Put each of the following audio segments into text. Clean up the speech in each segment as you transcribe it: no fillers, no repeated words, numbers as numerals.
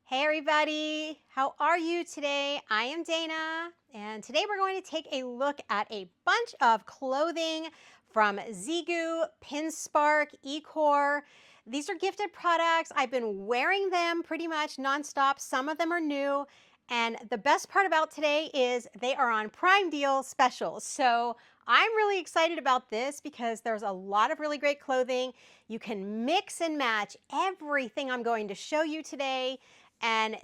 Hey everybody, how are you today? I am Dana, and today we're going to take a look at a bunch of clothing from Zeagoo, Pinspark, Ekouaer. These are gifted products. I've been wearing them pretty much nonstop. Some of them are new, and the best part about today is they are on Prime Deal specials. So I'm really excited about this because there's a lot of really great clothing. You can mix and match everything I'm going to show you today. And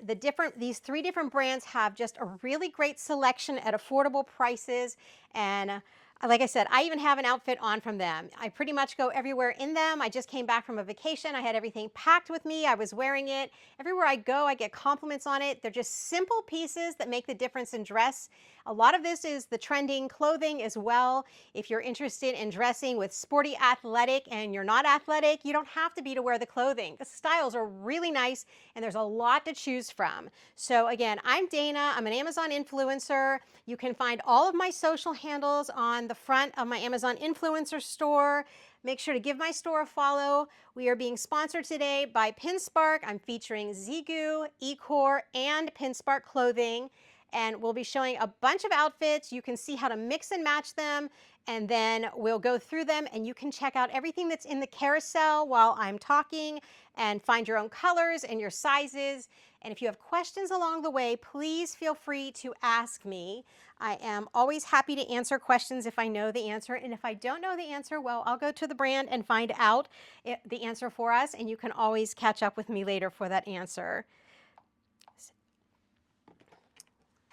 these three different brands have just a really great selection at affordable prices. And like I said, I even have an outfit on from them. I pretty much go everywhere in them. I just came back from a vacation. I had everything packed with me. I was wearing it. Everywhere I go, I get compliments on it. They're just simple pieces that make the difference in dress. A lot of this is the trending clothing as well. If you're interested in dressing with sporty athletic and you're not athletic, you don't have to be to wear the clothing. The styles are really nice and there's a lot to choose from. So again, I'm Dana. I'm an Amazon influencer. You can find all of my social handles on the front of my Amazon influencer store. Make sure to give my store a follow. We are being sponsored today by Pinspark. I'm featuring Zeagoo, Ekouaer, and Pinspark clothing. And we'll be showing a bunch of outfits. You can see how to mix and match them, and then we'll go through them and you can check out everything that's in the carousel while I'm talking and find your own colors and your sizes. And if you have questions along the way, please feel free to ask me. I am always happy to answer questions if I know the answer. And if I don't know the answer, well, I'll go to the brand and find out the answer for us. And you can always catch up with me later for that answer.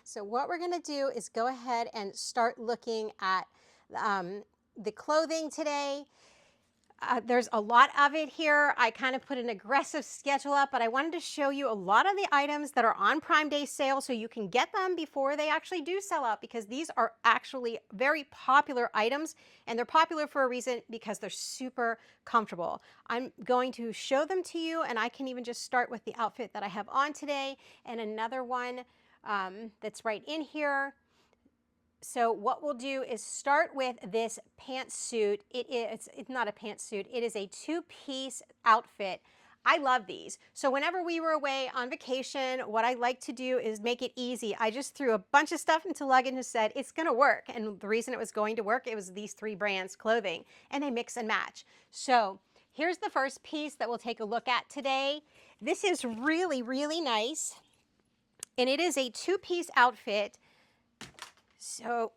So what we're going to do is go ahead and start looking at the clothing today. There's a lot of it here. I kind of put an aggressive schedule up, but I wanted to show you a lot of the items that are on Prime Day sale so you can get them before they actually do sell out, because these are actually very popular items, and they're popular for a reason because they're super comfortable. I'm going to show them to you, and I can even just start with the outfit that I have on today and another one that's right in here. So what we'll do is start with this pantsuit. It's not a pantsuit. It is a two-piece outfit. I love these. So whenever we were away on vacation, what I like to do is make it easy. I just threw a bunch of stuff into luggage and said, it's going to work. And the reason it was going to work, it was these three brands clothing, and they mix and match. So here's the first piece that we'll take a look at today. This is really, really nice. And it is a two-piece outfit. So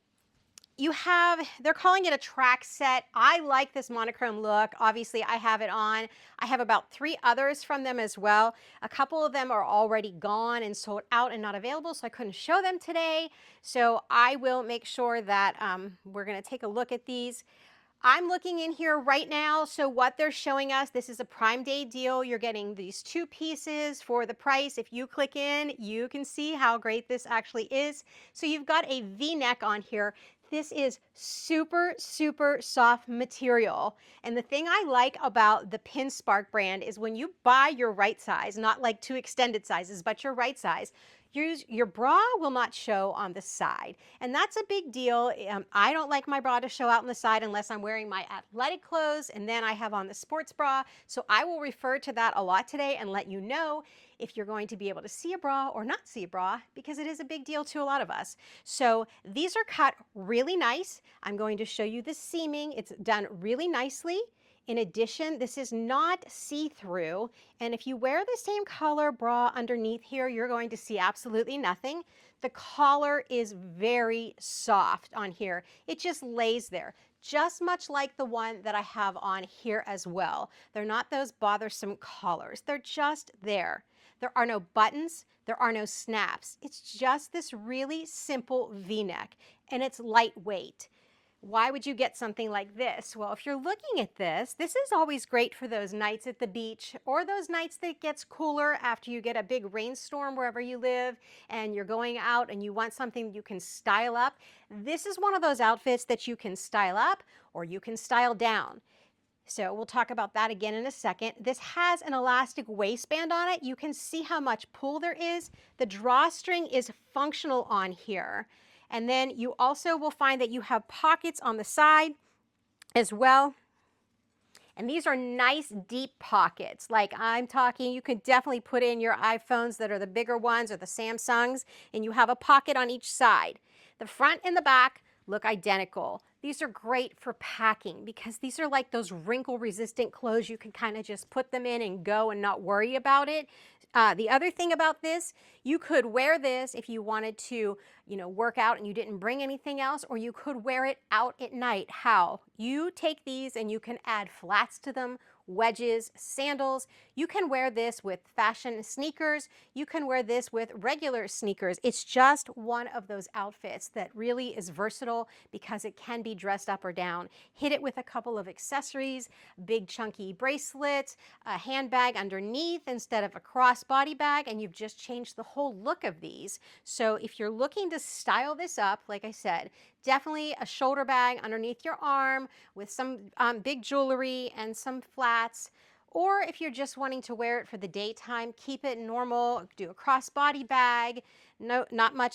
they're calling it a track set. I like this monochrome look. Obviously, I have it on. I have about 3 others from them as well. A couple of them are already gone and sold out and not available, so I couldn't show them today. So I will make sure that we're going to take a look at these. I'm looking in here right now. So what they're showing us, this is a Prime Day deal. You're getting these 2 pieces for the price. If you click in, you can see how great this actually is. So you've got a V-neck on here. This is super, super soft material. And the thing I like about the Pinspark brand is when you buy your right size, not like 2 extended sizes, but your right size, your bra will not show on the side. And that's a big deal. I don't like my bra to show out on the side unless I'm wearing my athletic clothes, and then I have on the sports bra. So I will refer to that a lot today and let you know if you're going to be able to see a bra or not see a bra, because it is a big deal to a lot of us. So these are cut really nice. I'm going to show you the seaming. It's done really nicely. In addition, this is not see-through, and if you wear the same color bra underneath here, you're going to see absolutely nothing. The collar is very soft on here. It just lays there, just much like the one that I have on here as well. They're not those bothersome collars. They're just there. There are no buttons. There are no snaps. It's just this really simple V-neck, and it's lightweight. Why would you get something like this? Well, if you're looking at this, this is always great for those nights at the beach or those nights that it gets cooler after you get a big rainstorm wherever you live and you're going out and you want something you can style up. This is one of those outfits that you can style up or you can style down. So we'll talk about that again in a second. This has an elastic waistband on it. You can see how much pull there is. The drawstring is functional on here. And then you also will find that you have pockets on the side as well. And these are nice deep pockets. Like I'm talking, you can definitely put in your iPhones that are the bigger ones or the Samsungs, and you have a pocket on each side. The front and the back look identical. These are great for packing because these are like those wrinkle resistant clothes. You can kind of just put them in and go and not worry about it. The other thing about this, you could wear this if you wanted to, work out and you didn't bring anything else, or you could wear it out at night. How? You take these and you can add flats to them, wedges, sandals. You can wear this with fashion sneakers. You can wear this with regular sneakers. It's just one of those outfits that really is versatile because it can be dressed up or down. Hit it with a couple of accessories, big chunky bracelets, a handbag underneath instead of a crossbody bag, and you've just changed the whole look of these. So if you're looking to style this up, like I said, definitely a shoulder bag underneath your arm with some big jewelry and some flats. Or if you're just wanting to wear it for the daytime, keep it normal, do a crossbody bag, no, not many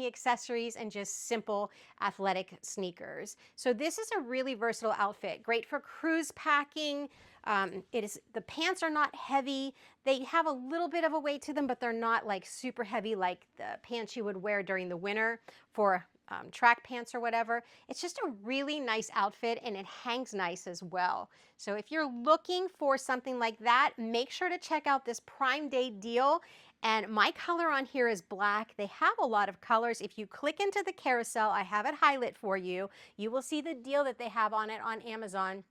accessories, and just simple athletic sneakers. So this is a really versatile outfit, great for cruise packing. The pants are not heavy. They have a little bit of a weight to them, but they're not like super heavy like the pants you would wear during the winter for track pants or whatever. It's just a really nice outfit, and it hangs nice as well. So if you're looking for something like that, make sure to check out this Prime Day deal. And my color on here is black. They have a lot of colors. If you click into the carousel, I have it highlighted for you. You will see the deal that they have on it on Amazon.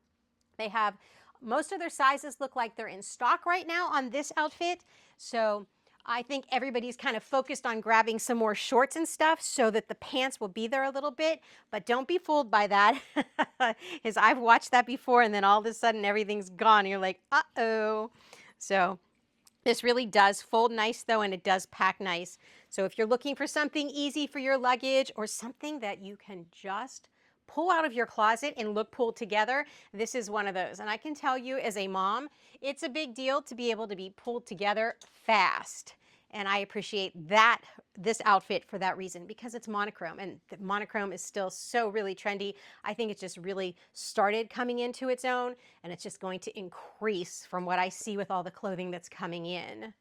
They have most of their sizes look like they're in stock right now on this outfit. So I think everybody's kind of focused on grabbing some more shorts and stuff so that the pants will be there a little bit, but don't be fooled by that because I've watched that before and then all of a sudden everything's gone and you're like, uh-oh. So this really does fold nice though, and it does pack nice. So if you're looking for something easy for your luggage or something that you can just pull out of your closet and look pulled together, this is one of those. And I can tell you as a mom, it's a big deal to be able to be pulled together fast. And I appreciate this outfit for that reason, because it's monochrome, and the monochrome is still so really trendy. I think it just really started coming into its own, and it's just going to increase from what I see with all the clothing that's coming in.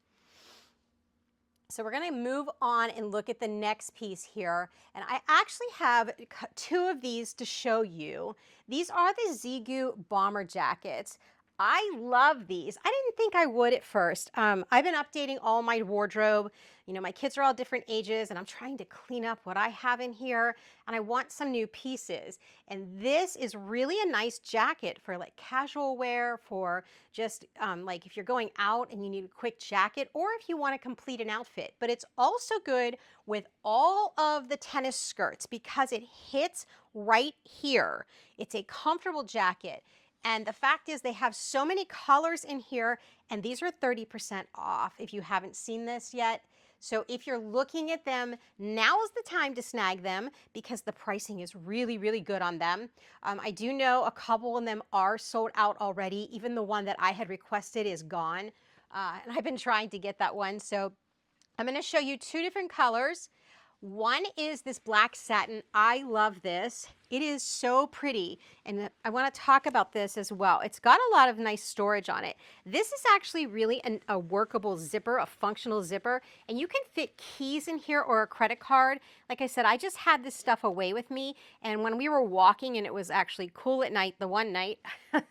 So we're going to move on and look at the next piece here. And I actually have two of these to show you. These are the Zeagoo bomber jackets. I love these. I didn't think I would at first. I've been updating all my wardrobe. My kids are all different ages, and I'm trying to clean up what I have in here, and I want some new pieces. And this is really a nice jacket for like casual wear, for just like if you're going out and you need a quick jacket, or if you want to complete an outfit. But it's also good with all of the tennis skirts because it hits right here. It's a comfortable jacket. And the fact is they have so many colors in here, and these are 30% off if you haven't seen this yet. So if you're looking at them, now is the time to snag them because the pricing is really, really good on them. I do know a couple of them are sold out already. Even the one that I had requested is gone. And I've been trying to get that one. So I'm going to show you two different colors. One is this black satin. I love this. It is so pretty, and I want to talk about this as well. It's got a lot of nice storage on it. This is actually really a workable zipper, a functional zipper, and you can fit keys in here or a credit card. Like I said, I just had this stuff away with me, and when we were walking and it was actually cool at night, the one night,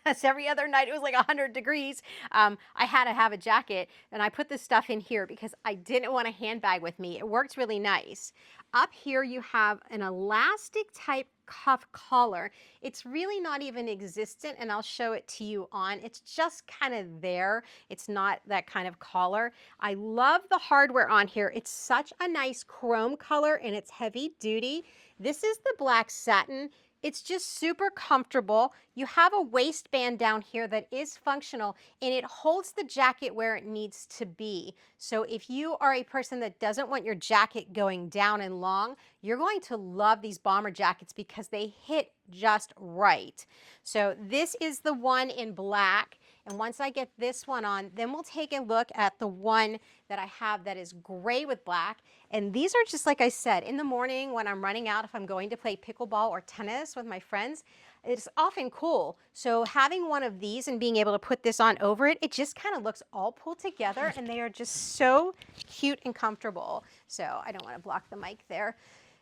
as every other night it was like 100 degrees, I had to have a jacket, and I put this stuff in here because I didn't want a handbag with me. It worked really nice. Up here you have an elastic type cuff collar. It's really not even existent, and I'll show it to you on. It's just kind of there. It's not that kind of collar. I love the hardware on here. It's such a nice chrome color, and it's heavy duty. This is the black satin. It's just super comfortable. You have a waistband down here that is functional, and it holds the jacket where it needs to be. So if you are a person that doesn't want your jacket going down and long, you're going to love these bomber jackets because they hit just right. So this is the one in black. And once I get this one on, then we'll take a look at the one that I have that is gray with black. And these are just, like I said, in the morning when I'm running out, if I'm going to play pickleball or tennis with my friends, it's often cool. So having one of these and being able to put this on over it, it just kind of looks all pulled together, and they are just so cute and comfortable. So I don't want to block the mic there.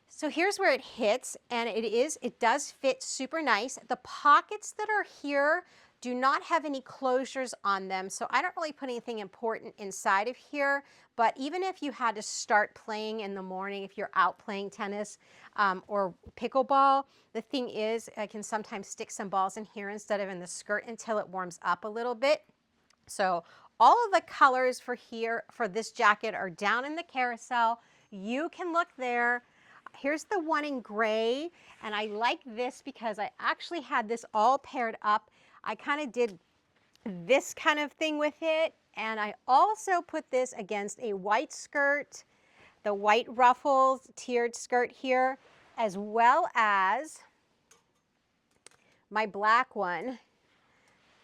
So here's where it hits, and it does fit super nice. The pockets that are here do not have any closures on them, so I don't really put anything important inside of here. But even if you had to start playing in the morning, if you're out playing tennis or pickleball, the thing is I can sometimes stick some balls in here instead of in the skirt until it warms up a little bit. So all of the colors for this jacket are down in the carousel. You can look there. Here's the one in gray, and I like this because I actually had this all paired up. I kind of did this kind of thing with it, and I also put this against a white skirt, the white ruffles tiered skirt here, as well as my black one.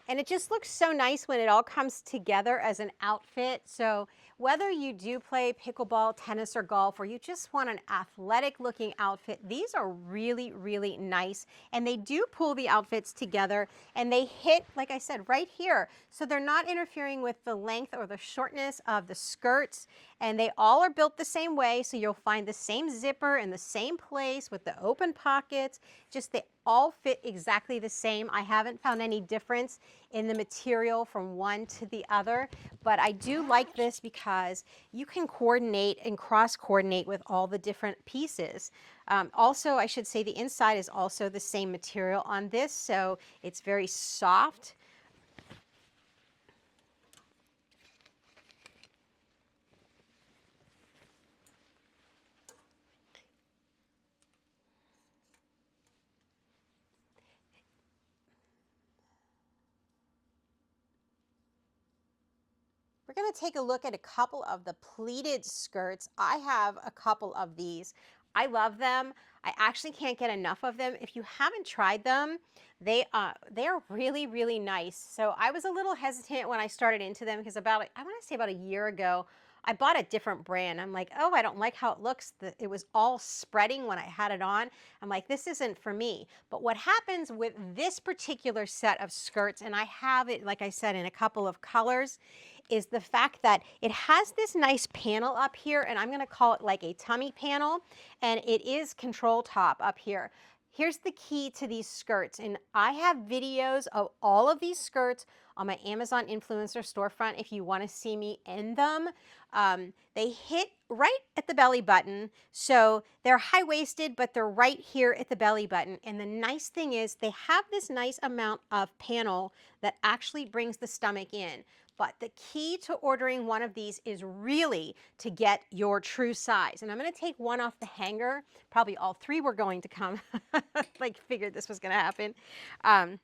And it just looks so nice when it all comes together as an outfit. So whether you do play pickleball, tennis, or golf, or you just want an athletic looking outfit, these are really, really nice. And they do pull the outfits together, and they hit, like I said, right here. So they're not interfering with the length or the shortness of the skirts. And they all are built the same way, so you'll find the same zipper in the same place with the open pockets. Just they all fit exactly the same. I haven't found any difference in the material from one to the other, but I do like this because you can coordinate and cross-coordinate with all the different pieces. Also, I should say the inside is also the same material on this, so it's very soft. We're going to take a look at a couple of the pleated skirts. I have a couple of these. I love them. I actually can't get enough of them. If you haven't tried them, they are really, really nice. So I was a little hesitant when I started into them because I want to say about a year ago, I bought a different brand. I'm like, oh, I don't like how it looks. It was all spreading when I had it on. I'm like, this isn't for me. But what happens with this particular set of skirts, and I have it, like I said, in a couple of colors, is the fact that it has this nice panel up here, and I'm going to call it like a tummy panel, and it is control top up here. Here's the key to these skirts, and I have videos of all of these skirts on my Amazon influencer storefront if you want to see me in them. They hit right at the belly button, so they're high-waisted, but they're right here at the belly button. And the nice thing is they have this nice amount of panel that actually brings the stomach in. But the key to ordering one of these is really to get your true size. And I'm going to take one off the hanger. Probably all three were going to come. Like, figured this was going to happen.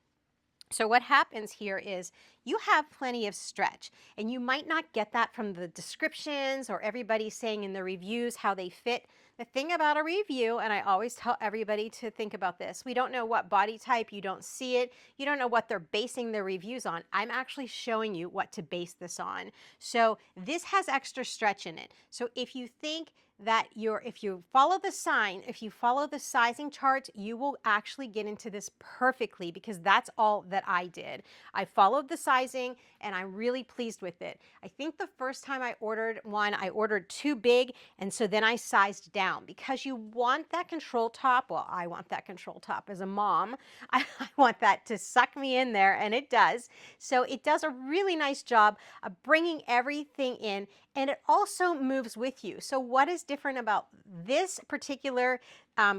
So what happens here is you have plenty of stretch, and you might not get that from the descriptions or everybody saying in the reviews how they fit. The thing about a review, and I always tell everybody to think about this, we don't know what body type, you don't see it, you don't know what they're basing their reviews on. I'm actually showing you what to base this on. So this has extra stretch in it. So if you think that if you follow the sign, if you follow the sizing charts, you will actually get into this perfectly, because that's all that I did. I followed the sizing, and I'm really pleased with it. I think the first time I ordered one, I ordered too big, and so then I sized down because you want that control top. Well, I want that control top as a mom. I want that to suck me in there, and it does. So it does a really nice job of bringing everything in, and it also moves with you. So what is different about this particular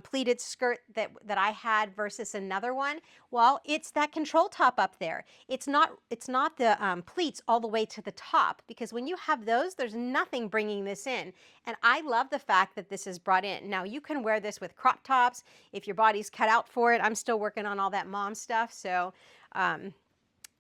pleated skirt that I had versus another one? Well, it's that control top up there. It's not the pleats all the way to the top, because when you have those, there's nothing bringing this in. And I love the fact that this is brought in. Now, you can wear this with crop tops if your body's cut out for it. I'm still working on all that mom stuff, so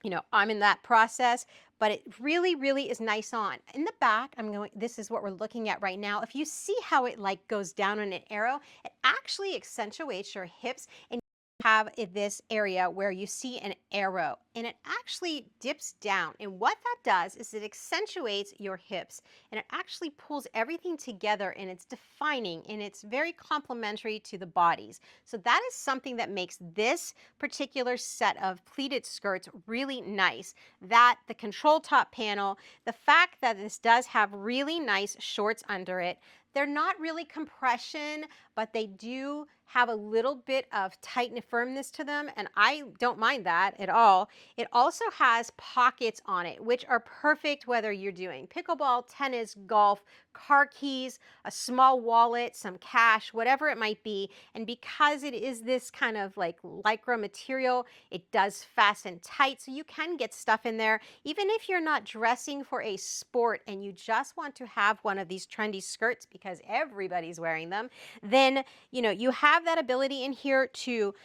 you know, I'm in that process, but it really, really is nice on. In the back, this is what we're looking at right now. If you see how it like goes down on an arrow, it actually accentuates your hips, and have this area where you see an arrow and it actually dips down. And what that does is it accentuates your hips and it actually pulls everything together and it's defining and it's very complementary to the bodies. So that is something that makes this particular set of pleated skirts really nice. That the control top panel, the fact that this does have really nice shorts under it, they're not really compression, but they do have a little bit of tight and firmness to them, and I don't mind that at all. It also has pockets on it, which are perfect whether you're doing pickleball, tennis, golf, car keys, a small wallet, some cash, whatever it might be. And because it is this kind of like lycra material, it does fasten tight, so you can get stuff in there. Even if you're not dressing for a sport and you just want to have one of these trendy skirts because everybody's wearing them, then you have that ability in here to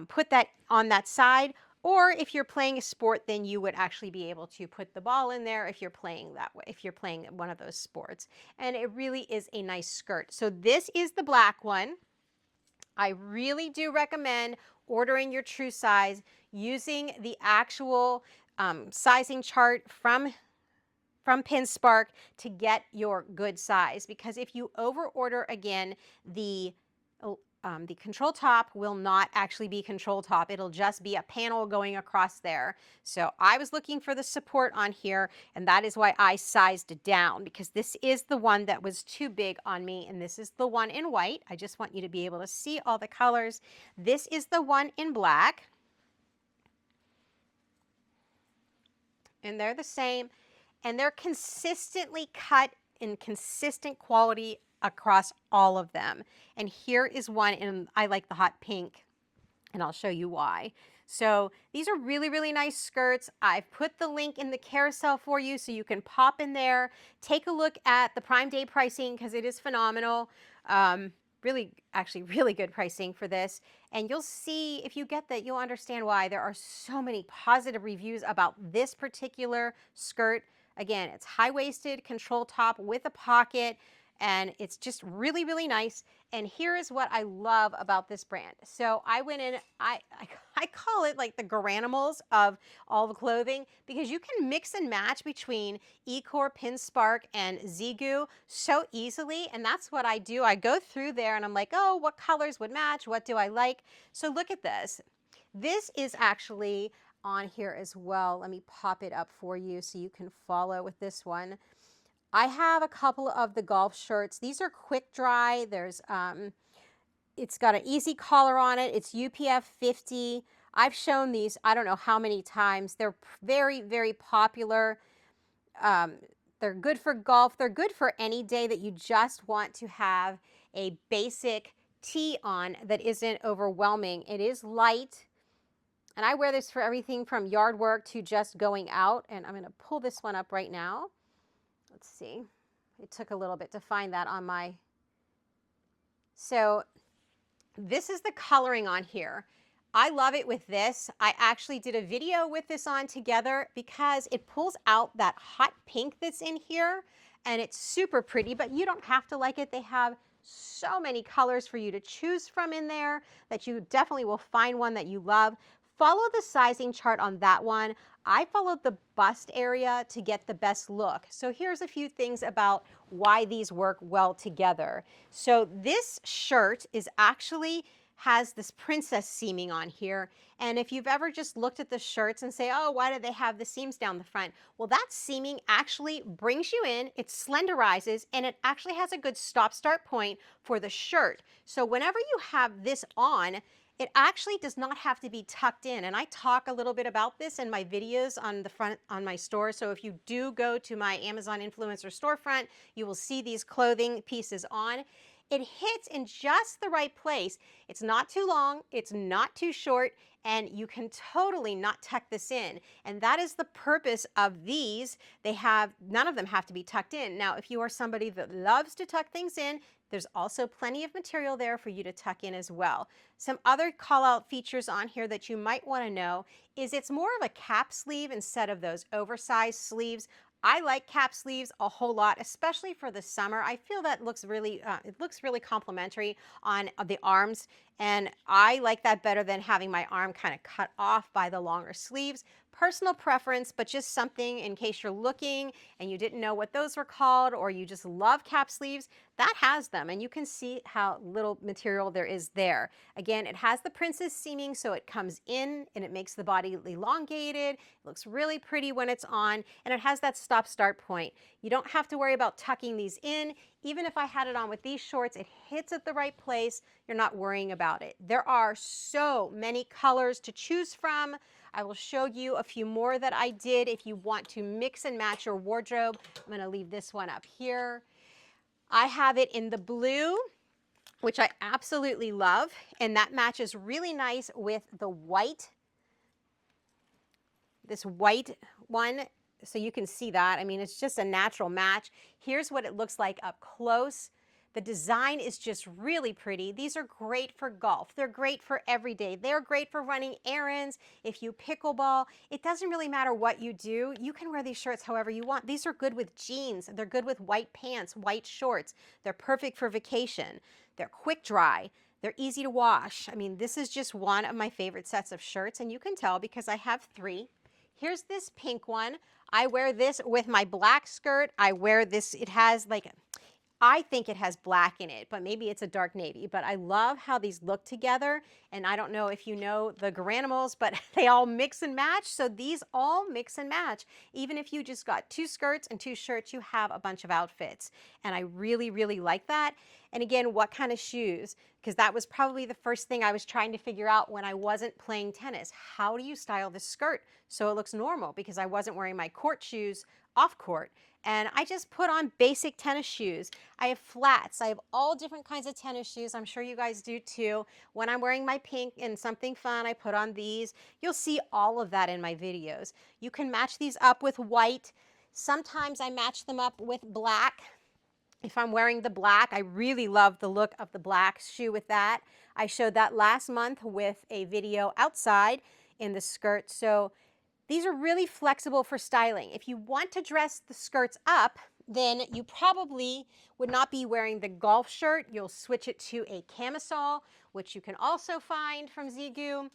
put that on that side. Or if you're playing a sport, then you would actually be able to put the ball in there if you're playing that way, if you're playing one of those sports. And it really is a nice skirt. So this is the black one. I really do recommend ordering your true size using the actual sizing chart from Pinspark to get your good size, because if you over order again, the control top will not actually be control top. It'll just be a panel going across there. So I was looking for the support on here, and that is why I sized it down, because this is the one that was too big on me, and this is the one in white. I just want you to be able to see all the colors. This is the one in black, and they're the same, and they're consistently cut in consistent quality across all of them. And here is one, and I like the hot pink, and I'll show you why. So these are really, really nice skirts. I've put the link in the carousel for you so you can pop in there, take a look at the Prime Day pricing because it is phenomenal. Actually really good pricing for this. And you'll see, if you get that, you'll understand why there are so many positive reviews about this particular skirt. Again, it's high-waisted, control top with a pocket, and it's just really, really nice. And here is what I love about this brand. So I went in, I call it like the granimals of all the clothing, because you can mix and match between Ekouaer, Pinspark, and Zeagoo so easily. And that's what I do. I go through there and I'm like, oh, what colors would match? What do I like? So look at this. This is actually on here as well. Let me pop it up for you so you can follow with this one. I have a couple of the golf shirts. These are quick dry. There's it's got an easy collar on it. It's UPF 50. I've shown these I don't know how many times. They're very, very popular. They're good for golf. They're good for any day that you just want to have a basic tee on that isn't overwhelming. It is light. And I wear this for everything from yard work to just going out. And I'm going to pull this one up right now. Let's see. It took a little bit to find that on my... So this is the coloring on here. I love it with this. I actually did a video with this on together because it pulls out that hot pink that's in here, and it's super pretty, but you don't have to like it. They have so many colors for you to choose from in there that you definitely will find one that you love. Follow the sizing chart on that one. I followed the bust area to get the best look. So here's a few things about why these work well together. So this shirt is actually has this princess seaming on here. And if you've ever just looked at the shirts and say, oh, why do they have the seams down the front? Well, that seaming actually brings you in, it slenderizes, and it actually has a good stop-start point for the shirt. So whenever you have this on, it actually does not have to be tucked in. And I talk a little bit about this in my videos on the front on my store. So if you do go to my Amazon influencer storefront, you will see these clothing pieces on. It hits in just the right place. It's not too long, it's not too short, and you can totally not tuck this in. And that is the purpose of these. None of them have to be tucked in. Now, if you are somebody that loves to tuck things in, there's also plenty of material there for you to tuck in as well. Some other call-out features on here that you might want to know is it's more of a cap sleeve instead of those oversized sleeves. I like cap sleeves a whole lot, especially for the summer. I feel that looks really, it looks really complimentary on the arms, and I like that better than having my arm kind of cut off by the longer sleeves. Personal preference, but just something in case you're looking and you didn't know what those were called, or you just love cap sleeves, that has them, and you can see how little material there is there. Again, it has the princess seaming, so it comes in and it makes the body elongated. It looks really pretty when it's on, and it has that stop-start point. You don't have to worry about tucking these in. Even if I had it on with these shorts, it hits at the right place. You're not worrying about it. There are so many colors to choose from. I will show you a few more that I did if you want to mix and match your wardrobe. I'm going to leave this one up here. I have it in the blue, which I absolutely love, and that matches really nice with the white, this white one, so you can see that. I mean, it's just a natural match. Here's what it looks like up close. The design is just really pretty. These are great for golf. They're great for every day. They're great for running errands. If you pickleball, it doesn't really matter what you do. You can wear these shirts however you want. These are good with jeans. They're good with white pants, white shorts. They're perfect for vacation. They're quick dry. They're easy to wash. I mean, this is just one of my favorite sets of shirts, and you can tell because I have 3. Here's this pink one. I wear this with my black skirt. I wear this, it has like, I think it has black in it, but maybe it's a dark navy. But I love how these look together. And I don't know if you know the Garanimals, but they all mix and match. So these all mix and match. Even if you just got 2 skirts and 2 shirts, you have a bunch of outfits. And I really, really like that. And again, what kind of shoes? Because that was probably the first thing I was trying to figure out when I wasn't playing tennis. How do you style this skirt so it looks normal? Because I wasn't wearing my court shoes off court. And I just put on basic tennis shoes. I have flats. I have all different kinds of tennis shoes. I'm sure you guys do too. When I'm wearing my pink and something fun, I put on these. You'll see all of that in my videos. You can match these up with white. Sometimes I match them up with black. If I'm wearing the black, I really love the look of the black shoe with that. I showed that last month with a video outside in the skirt. So these are really flexible for styling. If you want to dress the skirts up, then you probably would not be wearing the golf shirt. You'll switch it to a camisole, which you can also find from Zeagoo.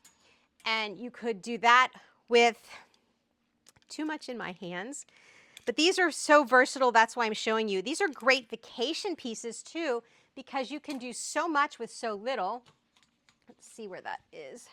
And you could do that with too much in my hands. But these are so versatile, that's why I'm showing you. These are great vacation pieces too, because you can do so much with so little. Let's see where that is.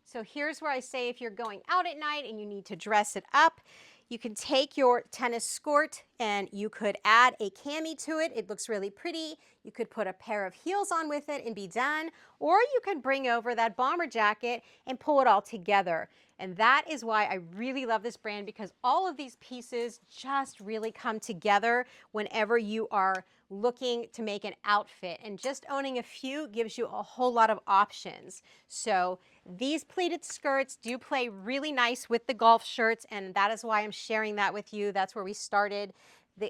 So here's where I say if you're going out at night and you need to dress it up, you can take your tennis skirt and you could add a cami to it. It looks really pretty. You could put a pair of heels on with it and be done. Or you could bring over that bomber jacket and pull it all together. And that is why I really love this brand, because all of these pieces just really come together whenever you are looking to make an outfit. And just owning a few gives you a whole lot of options. So these pleated skirts do play really nice with the golf shirts, and that is why I'm sharing that with you. That's where we started,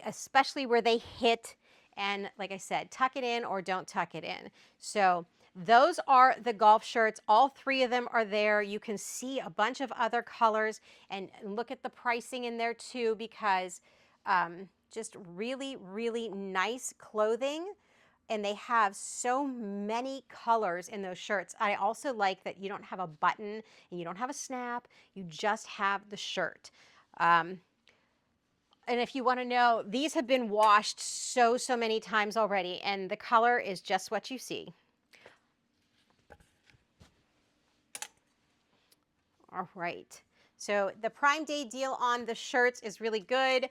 especially where they hit. And like I said, tuck it in or don't tuck it in. So those are the golf shirts. All 3 of them are there. You can see a bunch of other colors and look at the pricing in there too, because just really, really nice clothing. And they have so many colors in those shirts. I also like that you don't have a button and you don't have a snap. You just have the shirt. And if you want to know, these have been washed so many times already, and the color is just what you see. All right. So the Prime Day deal on the shirts is really good.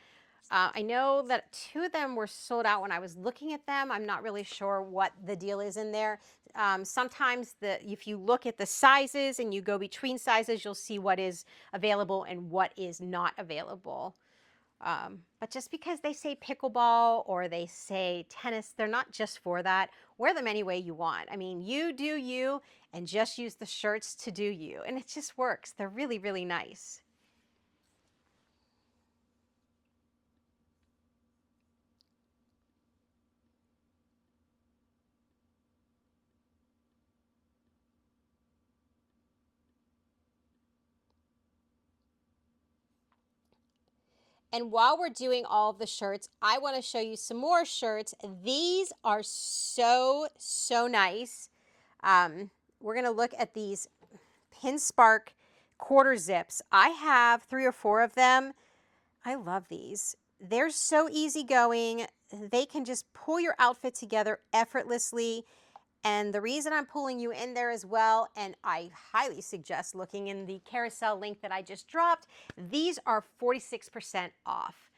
I know that 2 of them were sold out when I was looking at them. I'm not really sure what the deal is in there. Sometimes if you look at the sizes and you go between sizes, you'll see what is available and what is not available. But just because they say pickleball or they say tennis, they're not just for that. Wear them any way you want. I mean, you do you, and just use the shirts to do you. And it just works. They're really, really nice. And while we're doing all of the shirts, I want to show you some more shirts. These are so, so nice. We're going to look at these Pinspark quarter zips. I have 3 or 4 of them. I love these. They're so easygoing. They can just pull your outfit together effortlessly. And the reason I'm pulling you in there as well, and I highly suggest looking in the carousel link that I just dropped, these are 46% off.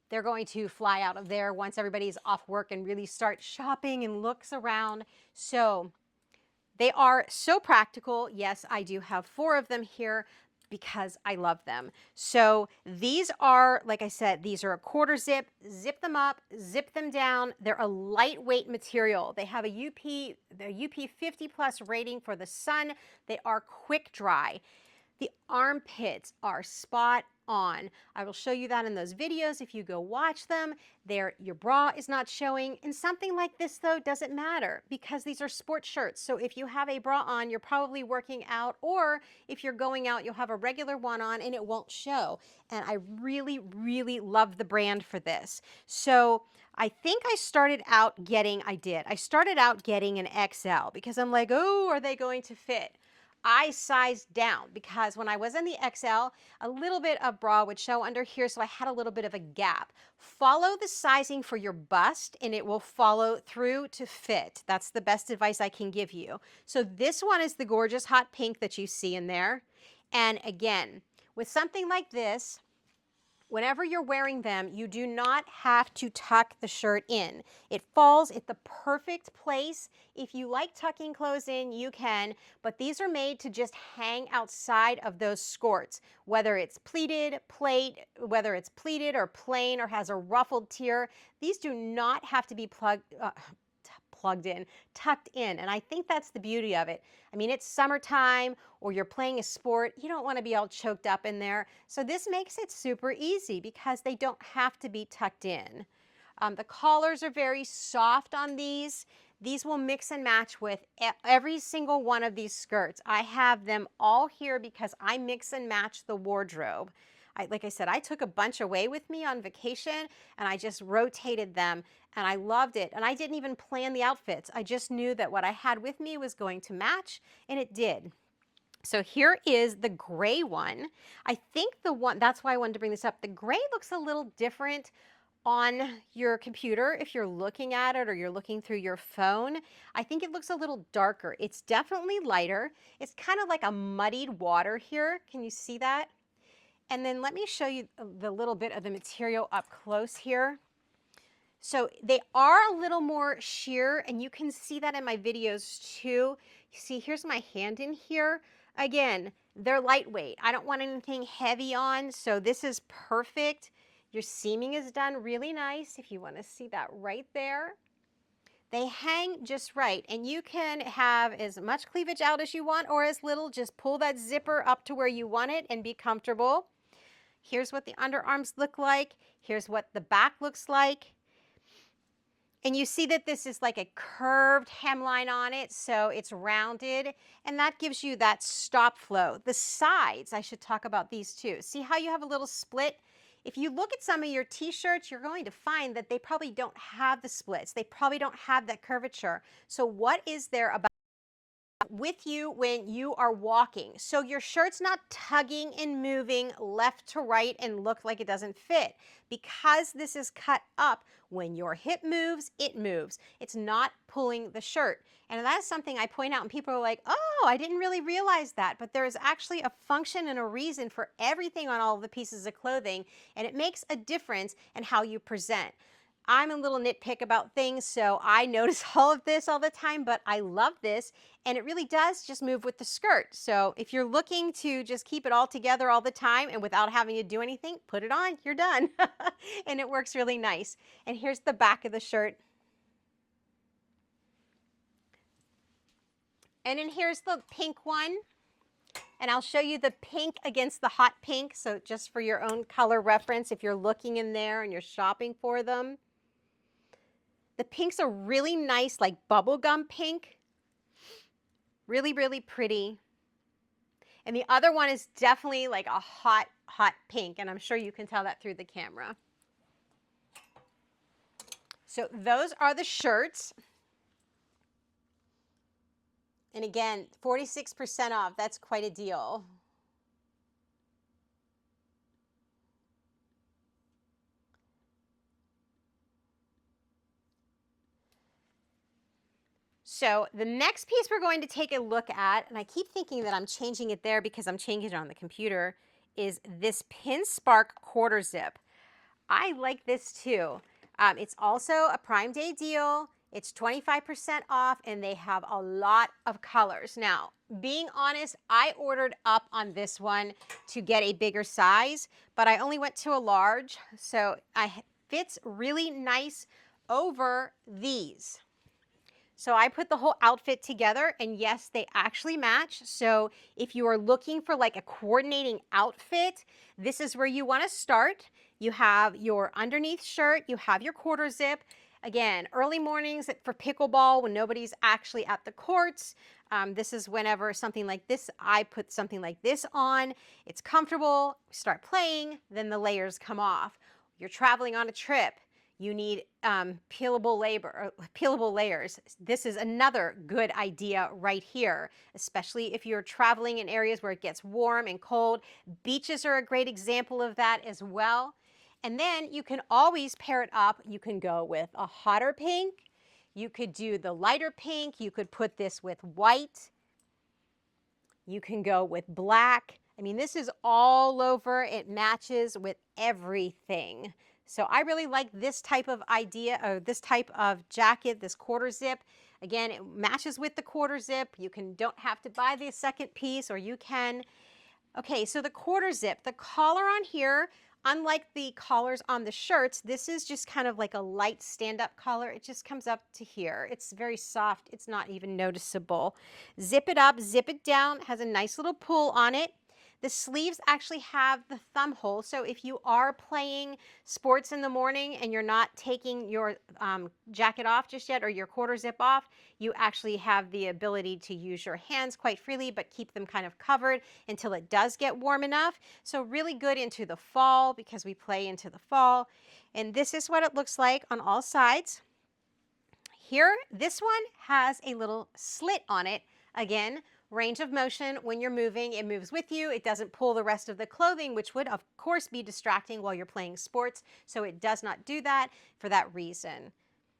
They're going to fly out of there once everybody's off work and really start shopping and looks around. So they are so practical. Yes, I do have 4 of them here because I love them. So these are, like I said, these are a quarter zip. Zip them up, zip them down. They're a lightweight material. They have a UP 50 plus rating for the sun. They are quick dry. The armpits are spot on. I will show you that in those videos if you go watch them. Your bra is not showing. And something like this, though, doesn't matter because these are sports shirts. So if you have a bra on, you're probably working out, or if you're going out, you'll have a regular one on and it won't show. And I really, really love the brand for this. So I think I started out getting an XL because I'm like, oh, are they going to fit? I sized down because when I was in the XL, a little bit of bra would show under here, so I had a little bit of a gap. Follow the sizing for your bust and it will follow through to fit. That's the best advice I can give you. So this one is the gorgeous hot pink that you see in there. And again, with something like this, whenever you're wearing them, you do not have to tuck the shirt in. It falls at the perfect place. If you like tucking clothes in, you can, but these are made to just hang outside of those skirts, whether it's pleated, whether it's pleated or plain or has a ruffled tier. These do not have to be tucked in. And I think that's the beauty of it. I mean, it's summertime or you're playing a sport. You don't want to be all choked up in there. So this makes it super easy because they don't have to be tucked in. The collars are very soft on these. These will mix and match with every single one of these skirts. I have them all here because I mix and match the wardrobe. Like I said, I took a bunch away with me on vacation and I just rotated them and I loved it. And I didn't even plan the outfits. I just knew that what I had with me was going to match, and it did. So here is the gray one. I think that's why I wanted to bring this up. The gray looks a little different on your computer if you're looking at it or you're looking through your phone. I think it looks a little darker. It's definitely lighter. It's kind of like a muddied water here. Can you see that? And then let me show you the little bit of the material up close here. So they are a little more sheer, and you can see that in my videos too. You see, here's my hand in here. Again, they're lightweight. I don't want anything heavy on, so this is perfect. Your seaming is done really nice, if you want to see that right there. They hang just right, and you can have as much cleavage out as you want or as little. Just pull that zipper up to where you want it and be comfortable. Here's what the underarms look like. Here's what the back looks like. And you see that this is like a curved hemline on it, so it's rounded, and that gives you that stop flow. The sides, I should talk about these too. See how you have a little split? If you look at some of your t-shirts, you're going to find that they probably don't have the splits. They probably don't have that curvature. So what is there about with you when you are walking? So your shirt's not tugging and moving left to right and look like it doesn't fit. Because this is cut up, when your hip moves, it moves. It's not pulling the shirt. And that is something I point out and people are like, oh, I didn't really realize that. But there is actually a function and a reason for everything on all of the pieces of clothing, and it makes a difference in how you present. I'm a little nitpick about things, so I notice all of this all the time, but I love this, and it really does just move with the skirt. So if you're looking to just keep it all together all the time and without having to do anything, put it on, you're done. And it works really nice. And here's the back of the shirt. And then here's the pink one. And I'll show you the pink against the hot pink, so just for your own color reference, if you're looking in there and you're shopping for them. The pink's a really nice, like bubblegum pink. Really, really pretty. And the other one is definitely like a hot hot pink, and I'm sure you can tell that through the camera. So those are the shirts. And again, 46% off, that's quite a deal. So the next piece we're going to take a look at, and I keep thinking that I'm changing it there because I'm changing it on the computer, is this Pinspark quarter zip. I like this too. It's also a Prime Day deal. It's 25% off, and they have a lot of colors. Now, being honest, I ordered up on this one to get a bigger size, but I only went to a large, so it fits really nice over these. So I put the whole outfit together, and yes, they actually match. So if you are looking for like a coordinating outfit, this is where you want to start. You have your underneath shirt, you have your quarter zip. Again, early mornings for pickleball when nobody's actually at the courts. This is whenever something like this, I put something like this on. It's comfortable, start playing, then the layers come off. You're traveling on a trip. You need peelable layers. This is another good idea right here, especially if you're traveling in areas where it gets warm and cold. Beaches are a great example of that as well. And then you can always pair it up. You can go with a hotter pink. You could do the lighter pink. You could put this with white. You can go with black. I mean, this is all over. It matches with everything. So I really like this type of idea, or this type of jacket, this quarter zip. Again, it matches with the quarter zip. You don't have to buy the second piece, or you can. Okay, so the quarter zip, the collar on here, unlike the collars on the shirts, this is just kind of like a light stand-up collar. It just comes up to here. It's very soft. It's not even noticeable. Zip it up, zip it down, has a nice little pull on it. The sleeves actually have the thumb hole, so if you are playing sports in the morning and you're not taking your jacket off just yet, or your quarter zip off, you actually have the ability to use your hands quite freely, but keep them kind of covered until it does get warm enough. So really good into the fall, because we play into the fall. And this is what it looks like on all sides. Here, this one has a little slit on it. Again, range of motion, when you're moving, it moves with you. It doesn't pull the rest of the clothing, which would of course be distracting while you're playing sports. So it does not do that for that reason.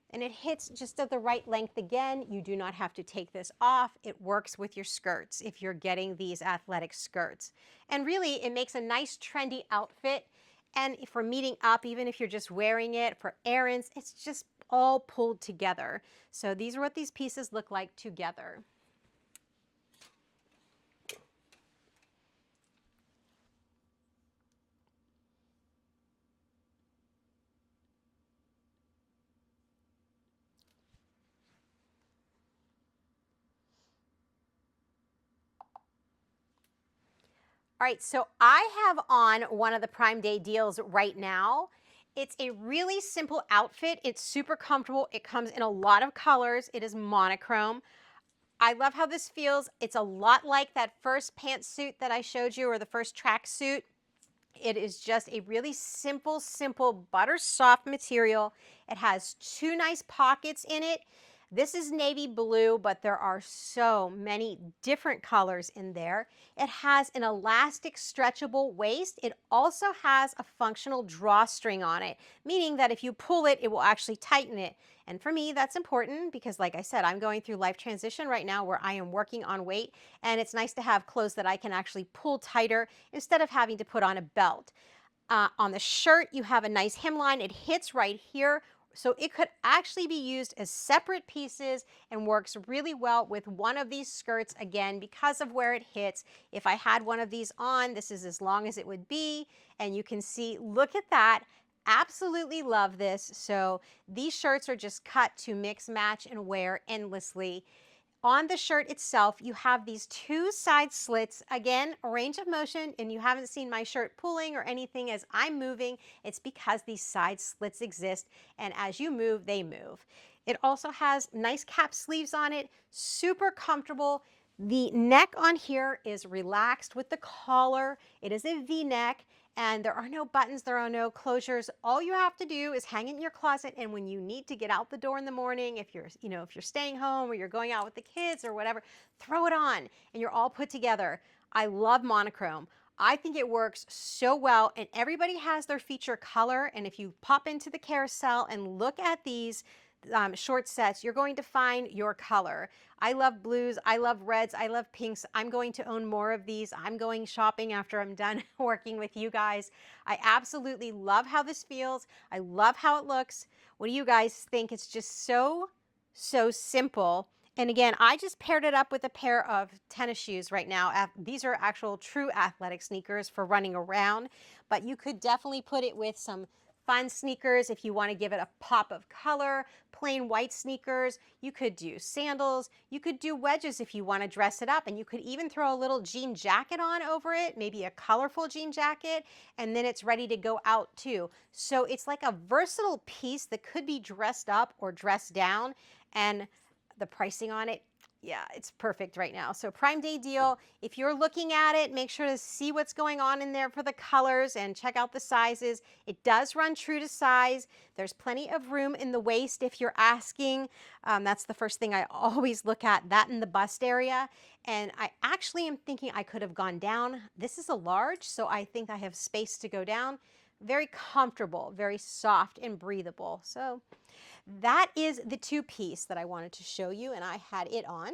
And it hits just at the right length again. You do not have to take this off. It works with your skirts if you're getting these athletic skirts. And really, it makes a nice trendy outfit. And for meeting up, even if you're just wearing it for errands, it's just all pulled together. So these are what these pieces look like together. All right, so I have on one of the Prime Day deals right now. It's a really simple outfit. It's super comfortable. It comes in a lot of colors. It is monochrome. I love how this feels. It's a lot like that first pantsuit that I showed you, or the first tracksuit. It is just a really simple butter soft material. It has two nice pockets in it. This is navy blue, but there are so many different colors in there. It has an elastic, stretchable waist. It also has a functional drawstring on it, meaning that if you pull it, it will actually tighten it. And for me, that's important because, like I said, I'm going through life transition right now where I am working on weight, and it's nice to have clothes that I can actually pull tighter instead of having to put on a belt. On the shirt, you have a nice hemline. It hits right here. So it could actually be used as separate pieces and works really well with one of these skirts, again, because of where it hits. If I had one of these on, this is as long as it would be. And you can see, look at that. Absolutely love this. So these shirts are just cut to mix, match, and wear endlessly. On the shirt itself, you have these two side slits. Again, a range of motion, and you haven't seen my shirt pulling or anything as I'm moving. It's because these side slits exist, and as you move, they move. It also has nice cap sleeves on it, super comfortable. The neck on here is relaxed with the collar. It is a V-neck, and there are no buttons, there are no closures. All you have to do is hang it in your closet, and when you need to get out the door in the morning, if you're, if you're staying home or you're going out with the kids or whatever, throw it on and you're all put together. I love monochrome. I think it works so well, and everybody has their feature color, and if you pop into the carousel and look at these short sets, you're going to find your color. I love blues, I love reds, I love pinks. I'm going to own more of these. I'm going shopping after I'm done working with you guys. I absolutely love how this feels. I love how it looks. What do you guys think? It's just so simple. And again, I just paired it up with a pair of tennis shoes right now. These are actual true athletic sneakers for running around, but you could definitely put it with some fun sneakers if you want to give it a pop of color. Plain white sneakers. You could do sandals. You could do wedges if you want to dress it up, and you could even throw a little jean jacket on over it, maybe a colorful jean jacket, and then it's ready to go out too. So it's like a versatile piece that could be dressed up or dressed down, and the pricing on it, yeah, it's perfect right now. So Prime Day deal. If you're looking at it, make sure to see what's going on in there for the colors and check out the sizes. It does run true to size. There's plenty of room in the waist if you're asking. That's the first thing I always look at, that in the bust area. And I actually am thinking I could have gone down. This is a large, so I think I have space to go down. Very comfortable, very soft and breathable. So that is the two-piece that I wanted to show you, and I had it on.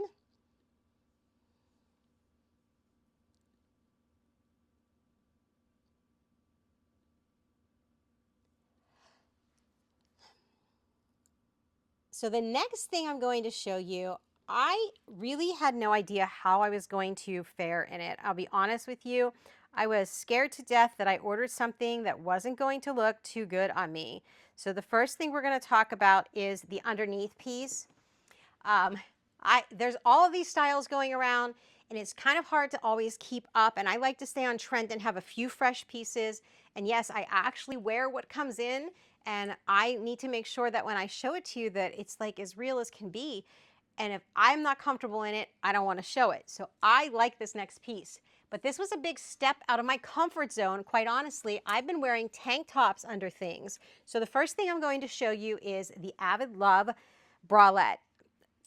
So the next thing I'm going to show you, I really had no idea how I was going to fare in it. I'll be honest with you. I was scared to death that I ordered something that wasn't going to look too good on me. So the first thing we're going to talk about is the underneath piece. There's all of these styles going around, and it's kind of hard to always keep up, and I like to stay on trend and have a few fresh pieces. And yes, I actually wear what comes in, and I need to make sure that when I show it to you that it's like as real as can be. And if I'm not comfortable in it, I don't want to show it. So I like this next piece. But this was a big step out of my comfort zone. Quite honestly, I've been wearing tank tops under things. So the first thing I'm going to show you is the Avid Love bralette.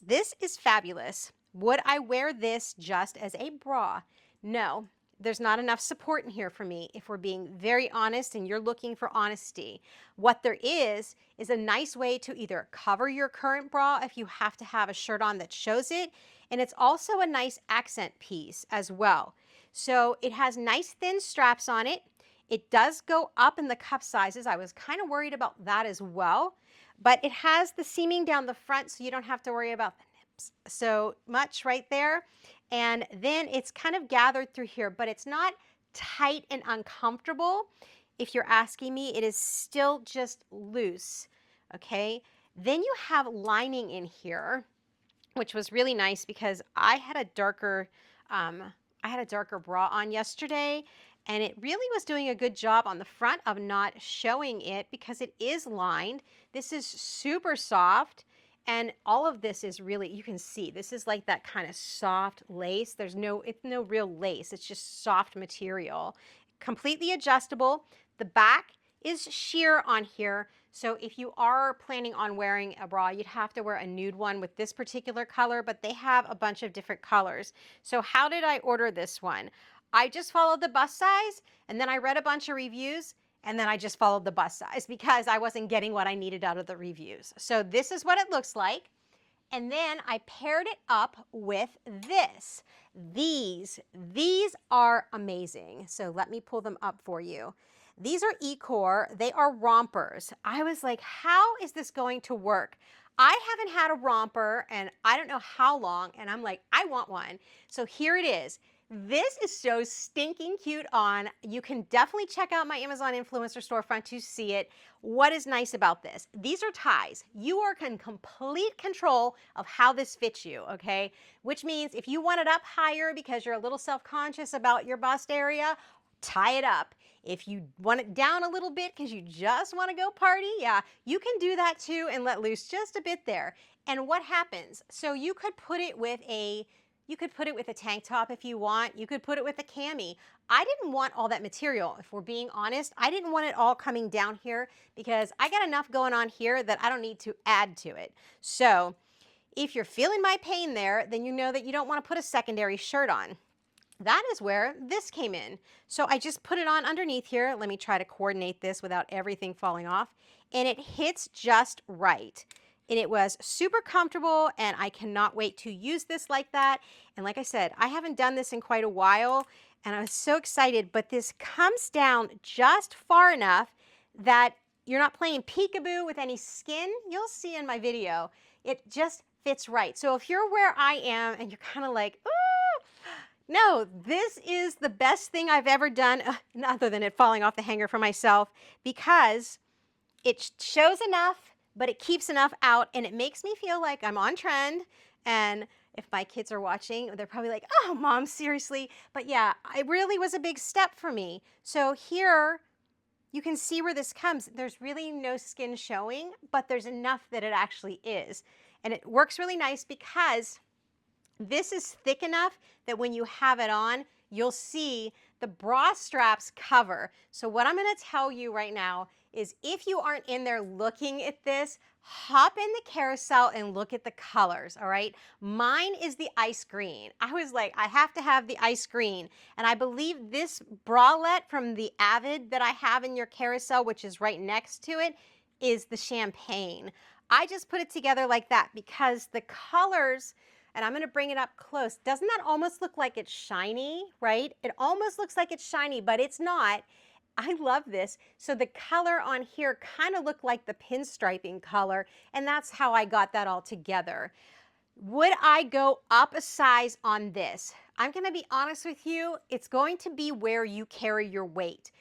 This is fabulous. Would I wear this just as a bra? No, there's not enough support in here for me, if we're being very honest and you're looking for honesty. What there is a nice way to either cover your current bra if you have to have a shirt on that shows it, and it's also a nice accent piece as well. So it has nice thin straps on it. It does go up in the cup sizes. I was kind of worried about that as well, but it has the seaming down the front, so you don't have to worry about the nips so much right there. And then it's kind of gathered through here, but it's not tight and uncomfortable. If you're asking me, it is still just loose, okay? Then you have lining in here, which was really nice because I had a darker bra on yesterday, and it really was doing a good job on the front of not showing it because it is lined. This is super soft, and all of this is really, you can see, this is like that kind of soft lace. It's no real lace. It's just soft material. Completely adjustable. The back is sheer on here. So if you are planning on wearing a bra, you'd have to wear a nude one with this particular color, but they have a bunch of different colors. So how did I order this one? I just followed the bust size, and then I read a bunch of reviews, and then I just followed the bust size because I wasn't getting what I needed out of the reviews. So this is what it looks like. And then I paired it up with this. These are amazing. So let me pull them up for you. These are Ekouaer. They are rompers. I was like, how is this going to work? I haven't had a romper and I don't know how long, and I'm like, I want one. So here it is. This is so stinking cute on. You can definitely check out my Amazon influencer storefront to see it. What is nice about this? These are ties. You are in complete control of how this fits you, okay? Which means if you want it up higher because you're a little self-conscious about your bust area, tie it up. If you want it down a little bit because you just want to go party, yeah, you can do that too and let loose just a bit there. And what happens? So you could put it with a You could put it with a tank top if you want. You could put it with a cami. I didn't want all that material. If we're being honest, I didn't want it all coming down here because I got enough going on here that I don't need to add to it. So if you're feeling my pain there, then you know that you don't want to put a secondary shirt on. That is where this came in. So I just put it on underneath here. Let me try to coordinate this without everything falling off. And it hits just right. And it was super comfortable, and I cannot wait to use this like that. And like I said, I haven't done this in quite a while, and I was so excited, but this comes down just far enough that you're not playing peekaboo with any skin. You'll see in my video, it just fits right. So if you're where I am and you're kind of like, oh, no, this is the best thing I've ever done, other than it falling off the hanger for myself, because it shows enough, but it keeps enough out, and it makes me feel like I'm on trend. And if my kids are watching, they're probably like, oh, Mom, seriously. But yeah, it really was a big step for me. So here, you can see where this comes. There's really no skin showing, but there's enough that it actually is. And it works really nice because this is thick enough that when you have it on, you'll see the bra straps cover. So what I'm going to tell you right now is, if you aren't in there looking at this, hop in the carousel and look at the colors, all right? Mine is the ice green. I was like, I have to have the ice green. And I believe this bralette from the Avid that I have in your carousel, which is right next to it, is the champagne. I just put it together like that because the colors, and I'm going to bring it up close. Doesn't that almost look like it's shiny, right? It almost looks like it's shiny, but it's not. I love this. So the color on here kind of looked like the pinstriping color, and that's how I got that all together. Would I go up a size on this? I'm going to be honest with you. It's going to be where you carry your weight.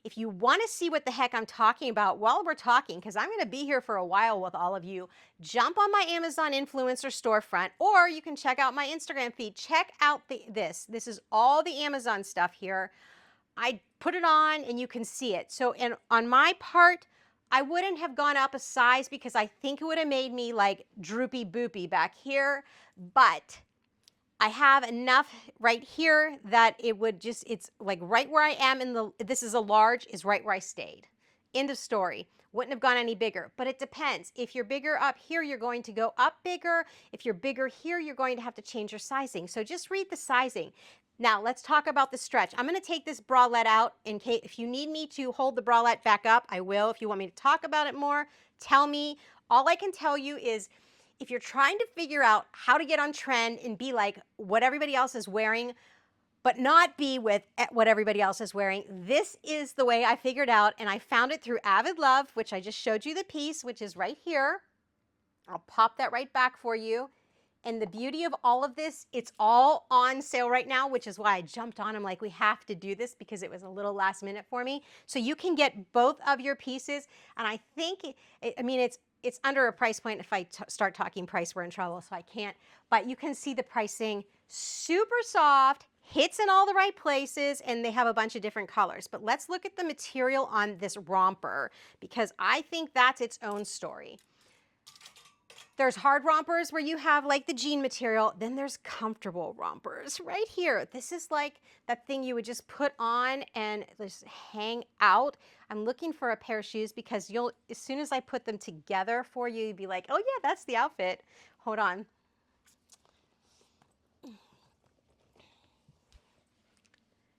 If you want to see what the heck I'm talking about while we're talking, because I'm going to be here for a while with all of you, jump on my Amazon influencer storefront, or you can check out my Instagram feed. Check out this. This is all the Amazon stuff here. I put it on and you can see it. So on my part, I wouldn't have gone up a size because I think it would have made me like droopy boopy back here, but I have enough right here that it would just, it's like right where I am in the, this is a large, is right where I stayed. End of story. Wouldn't have gone any bigger, but it depends. If you're bigger up here, you're going to go up bigger. If you're bigger here, you're going to have to change your sizing. So just read the sizing. Now let's talk about the stretch. I'm going to take this bralette out in case, if you need me to hold the bralette back up, I will. If you want me to talk about it more, tell me. All I can tell you is, if you're trying to figure out how to get on trend and be like what everybody else is wearing, but not be with what everybody else is wearing, this is the way I figured out, and I found it through Avid Love, which I just showed you the piece, which is right here. I'll pop that right back for you. And the beauty of all of this, it's all on sale right now, which is why I jumped on. I'm like, we have to do this because it was a little last minute for me. So you can get both of your pieces, and I think, I mean, it's under a price point. If I start talking price, we're in trouble, so I can't. But you can see the pricing, super soft, hits in all the right places, and they have a bunch of different colors. But let's look at the material on this romper, because I think that's its own story. There's hard rompers where you have like the jean material. Then there's comfortable rompers right here. This is like that thing you would just put on and just hang out. I'm looking for a pair of shoes because you'll, as soon as I put them together for you, you'd be like, oh yeah, that's the outfit. Hold on.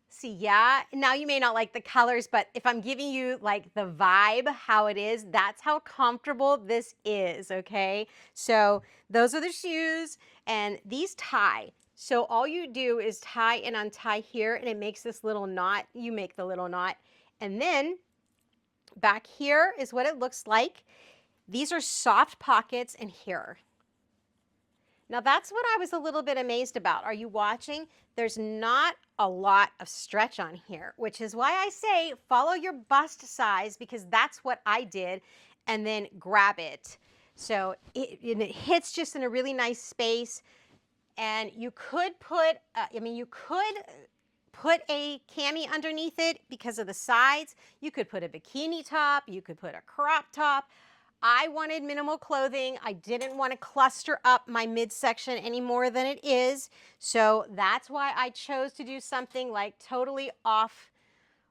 See, yeah, now you may not like the colors, but if I'm giving you like the vibe, how it is, that's how comfortable this is, okay? So those are the shoes, and these tie. So all you do is tie and untie here, and it makes this little knot. You make the little knot. And then back here is what it looks like. These are soft pockets in here. Now that's what I was a little bit amazed about. Are you watching? There's not a lot of stretch on here, which is why I say follow your bust size, because that's what I did, and then grab it. So it hits just in a really nice space, and you could put, you could put a cami underneath it because of the sides. You could put a bikini top, you could put a crop top. I wanted minimal clothing. I didn't want to cluster up my midsection any more than it is. So that's why I chose to do something like totally off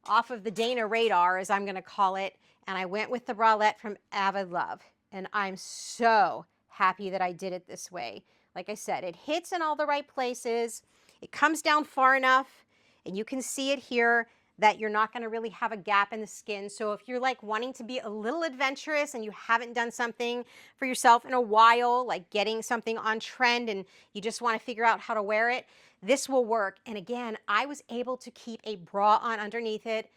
of the Dana radar, as I'm going to call it. And I went with the bralette from Avid Love. And I'm so happy that I did it this way. Like I said, it hits in all the right places. It comes down far enough, and you can see it here, that you're not going to really have a gap in the skin. So if you're like wanting to be a little adventurous and you haven't done something for yourself in a while, like getting something on trend and you just want to figure out how to wear it, this will work. And again, I was able to keep a bra on underneath it.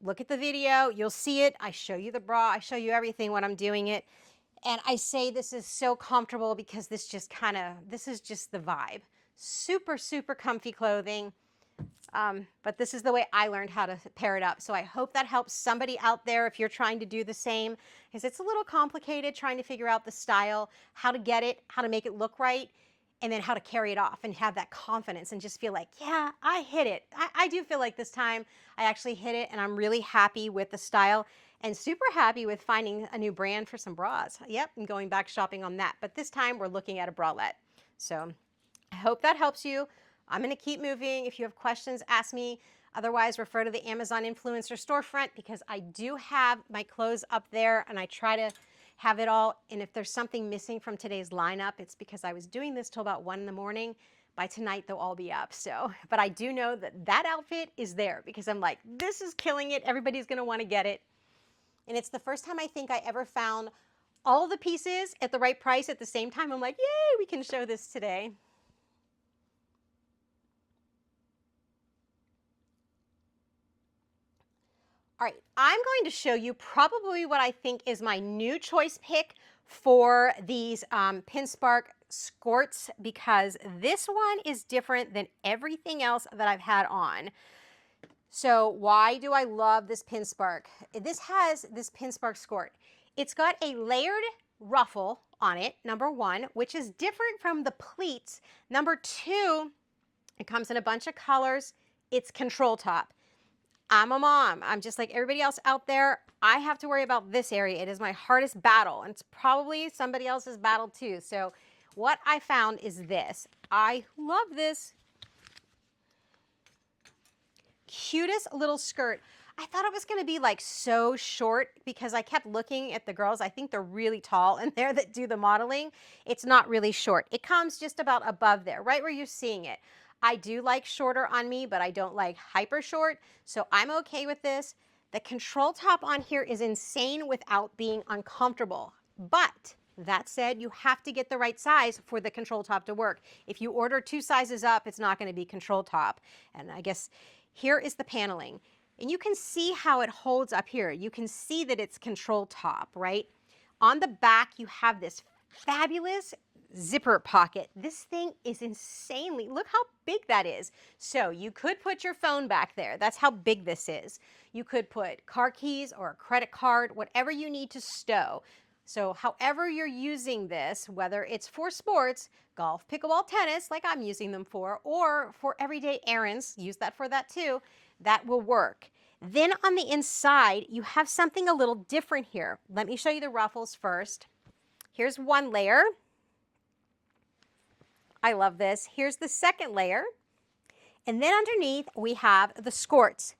Look at the video, you'll see it. I show you the bra, I show you everything when I'm doing it. And I say this is so comfortable because this is just the vibe. Super, super comfy clothing. But this is the way I learned how to pair it up. So I hope that helps somebody out there if you're trying to do the same, because it's a little complicated trying to figure out the style, how to get it, how to make it look right, and then how to carry it off and have that confidence and just feel like, yeah, I hit it. I do feel like this time I actually hit it, and I'm really happy with the style and super happy with finding a new brand for some bras. Yep, and going back shopping on that. But this time we're looking at a bralette. So I hope that helps you. I'm going to keep moving. If you have questions, ask me. Otherwise, refer to the Amazon Influencer storefront, because I do have my clothes up there and I try to have it all. And if there's something missing from today's lineup, it's because I was doing this till about 1 in the morning. By tonight, they'll all be up. So, but I do know that that outfit is there because I'm like, this is killing it. Everybody's going to want to get it. And it's the first time I think I ever found all the pieces at the right price at the same time. I'm like, yay, we can show this today. All right, I'm going to show you probably what I think is my new choice pick for these Pinspark skirts, because this one is different than everything else that I've had on. So why do I love this Pinspark? This has this Pinspark skirt. It's got a layered ruffle on it, number one, which is different from the pleats. Number two, it comes in a bunch of colors. It's control top. I'm a mom. I'm just like everybody else out there. I have to worry about this area. It is my hardest battle, and it's probably somebody else's battle too. So what I found is this. I love this. Cutest little skirt. I thought it was going to be like so short because I kept looking at the girls. I think they're really tall in there that do the modeling. It's not really short. It comes just about above there, right where you're seeing it. I do like shorter on me, but I don't like hyper short, so I'm okay with this. The control top on here is insane without being uncomfortable. But that said, you have to get the right size for the control top to work. If you order 2 sizes up, it's not going to be control top. And I guess here is the paneling. And you can see how it holds up here. You can see that it's control top, right? On the back, you have this fabulous zipper pocket. This thing is insanely, look how big that is. So you could put your phone back there. That's how big this is. You could put car keys or a credit card, whatever you need to stow. So however you're using this, whether it's for sports, golf, pickleball, tennis, like I'm using them for, or for everyday errands, use that for that too, that will work. Then on the inside, you have something a little different here. Let me show you the ruffles first. Here's one layer. I love this. Here's the second layer. And then underneath we have the skirts.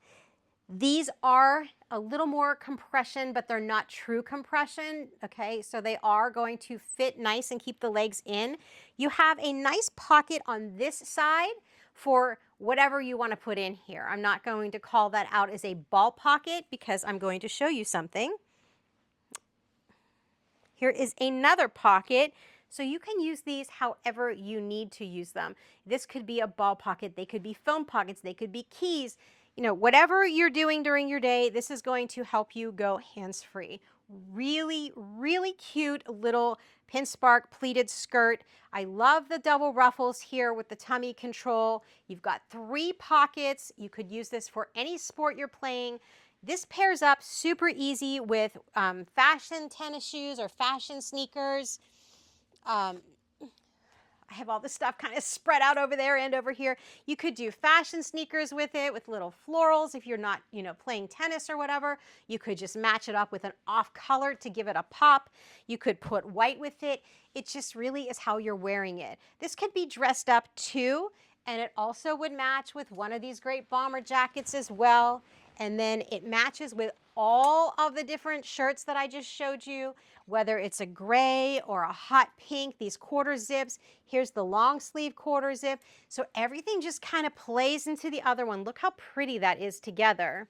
These are a little more compression, but they're not true compression, okay? So they are going to fit nice and keep the legs in. You have a nice pocket on this side for whatever you want to put in here. I'm not going to call that out as a ball pocket because I'm going to show you something. Here is another pocket. So you can use these however you need to use them. This could be a ball pocket, they could be phone pockets, they could be keys. You know, whatever you're doing during your day, this is going to help you go hands-free. Really, really cute little Pinspark pleated skirt. I love the double ruffles here with the tummy control. You've got 3 pockets. You could use this for any sport you're playing. This pairs up super easy with fashion tennis shoes or fashion sneakers. I have all the stuff kind of spread out over there and over here. You could do fashion sneakers with it, with little florals if you're not, playing tennis or whatever. You could just match it up with an off color to give it a pop. You could put white with it. It just really is how you're wearing it. This could be dressed up too, and it also would match with one of these great bomber jackets as well. And then it matches with all of the different shirts that I just showed you, whether it's a gray or a hot pink, these quarter zips. Here's the long sleeve quarter zip. So everything just kind of plays into the other one. Look how pretty that is together.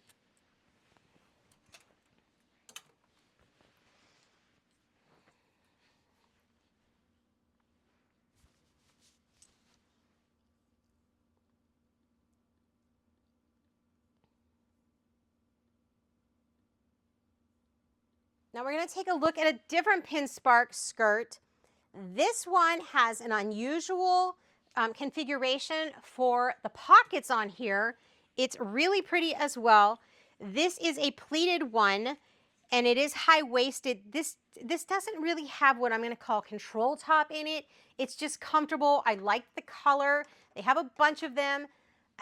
Now we're going to take a look at a different Pinspark skirt. This one has an unusual configuration for the pockets on here. It's really pretty as well. This is a pleated one, and it is high-waisted. This doesn't really have what I'm going to call control top in it. It's just comfortable. I like the color. They have a bunch of them.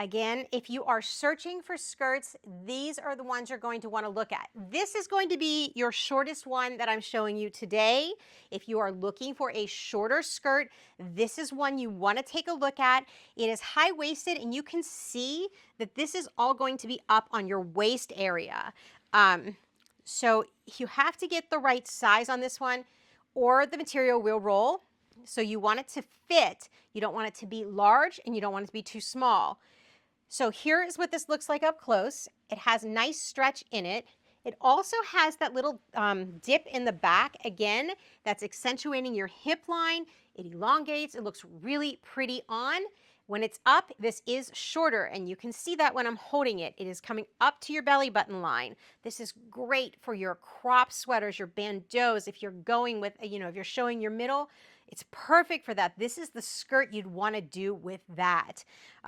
Again, if you are searching for skirts, these are the ones you're going to want to look at. This is going to be your shortest one that I'm showing you today. If you are looking for a shorter skirt, this is one you want to take a look at. It is high-waisted, and you can see that this is all going to be up on your waist area. So you have to get the right size on this one, or the material will roll. So you want it to fit. You don't want it to be large, and you don't want it to be too small. So here is what this looks like up close. It has nice stretch in it. It also has that little dip in the back. Again, that's accentuating your hip line. It elongates. It looks really pretty on. When it's up, this is shorter, and you can see that when I'm holding it. It is coming up to your belly button line. This is great for your crop sweaters, your bandeaus, if you're going with, if you're showing your middle. It's perfect for that. This is the skirt you'd want to do with that.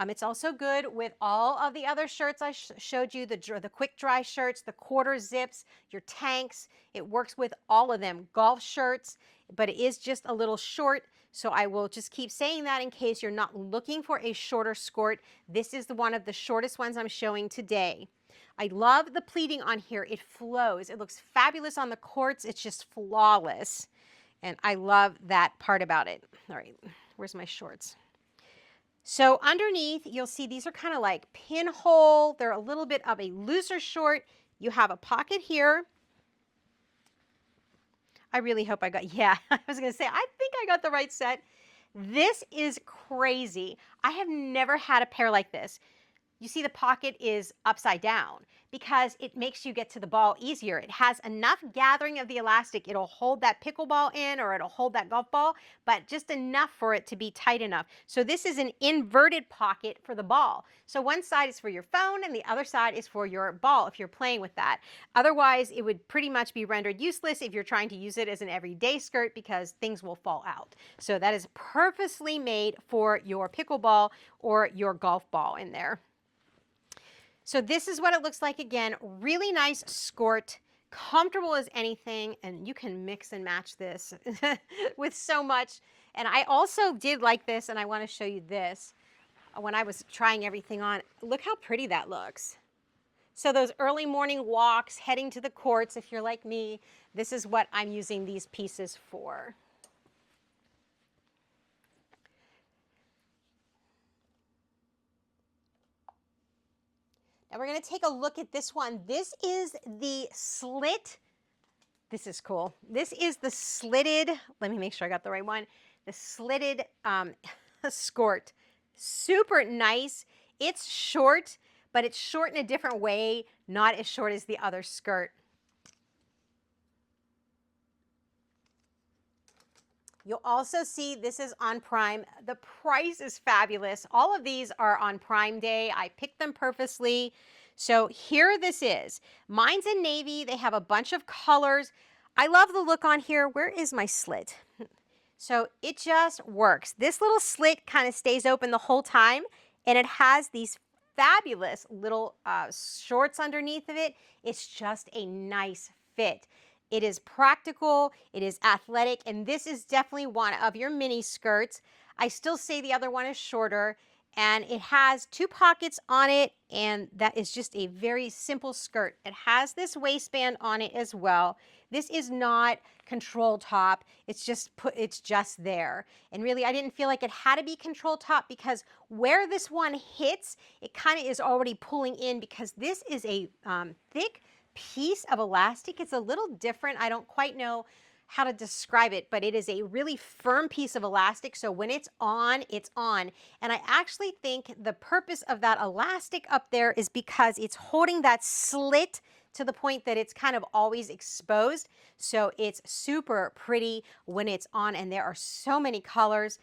It's also good with all of the other shirts I showed you, the quick dry shirts, the quarter zips, your tanks. It works with all of them. Golf shirts, but it is just a little short. So I will just keep saying that in case you're not looking for a shorter skirt. This is one of the shortest ones I'm showing today. I love the pleating on here. It flows. It looks fabulous on the courts. It's just flawless. And I love that part about it. All right, where's my shorts? So underneath, you'll see these are kind of like pinhole. They're a little bit of a looser short. You have a pocket here. I really hope I got, yeah, I was going to say, I think I got the right set. This is crazy. I have never had a pair like this. You see the pocket is upside down because it makes you get to the ball easier. It has enough gathering of the elastic. It'll hold that pickleball in, or it'll hold that golf ball, but just enough for it to be tight enough. So this is an inverted pocket for the ball. So one side is for your phone and the other side is for your ball if you're playing with that. Otherwise, it would pretty much be rendered useless if you're trying to use it as an everyday skirt because things will fall out. So that is purposely made for your pickleball or your golf ball in there. So this is what it looks like again. Really nice skirt, comfortable as anything, and you can mix and match this with so much. And I also did like this, and I want to show you this. When I was trying everything on, look how pretty that looks. So those early morning walks, heading to the courts, if you're like me, this is what I'm using these pieces for. And we're going to take a look at this one. This is the slit. This is cool. This is the slitted, let me make sure I got the right one, the slitted skirt. Super nice. It's short, but it's short in a different way, not as short as the other skirt. You'll also see this is on Prime. The price is fabulous. All of these are on Prime Day. I picked them purposely. So here this is. Mine's in navy. They have a bunch of colors. I love the look on here. Where is my slit? So it just works. This little slit kind of stays open the whole time, and it has these fabulous little shorts underneath of it. It's just a nice fit. It is practical, it is athletic, and this is definitely one of your mini skirts. I still say the other one is shorter, and it has 2 pockets on it, and that is just a very simple skirt. It has this waistband on it as well. This is not control top. It's just there. And really, I didn't feel like it had to be control top because where this one hits, it kind of is already pulling in because this is a thick piece of elastic. It's a little different. I don't quite know how to describe it, but it is a really firm piece of elastic. So when it's on, it's on. And I actually think the purpose of that elastic up there is because it's holding that slit to the point that it's kind of always exposed. So it's super pretty when it's on, and there are so many colors.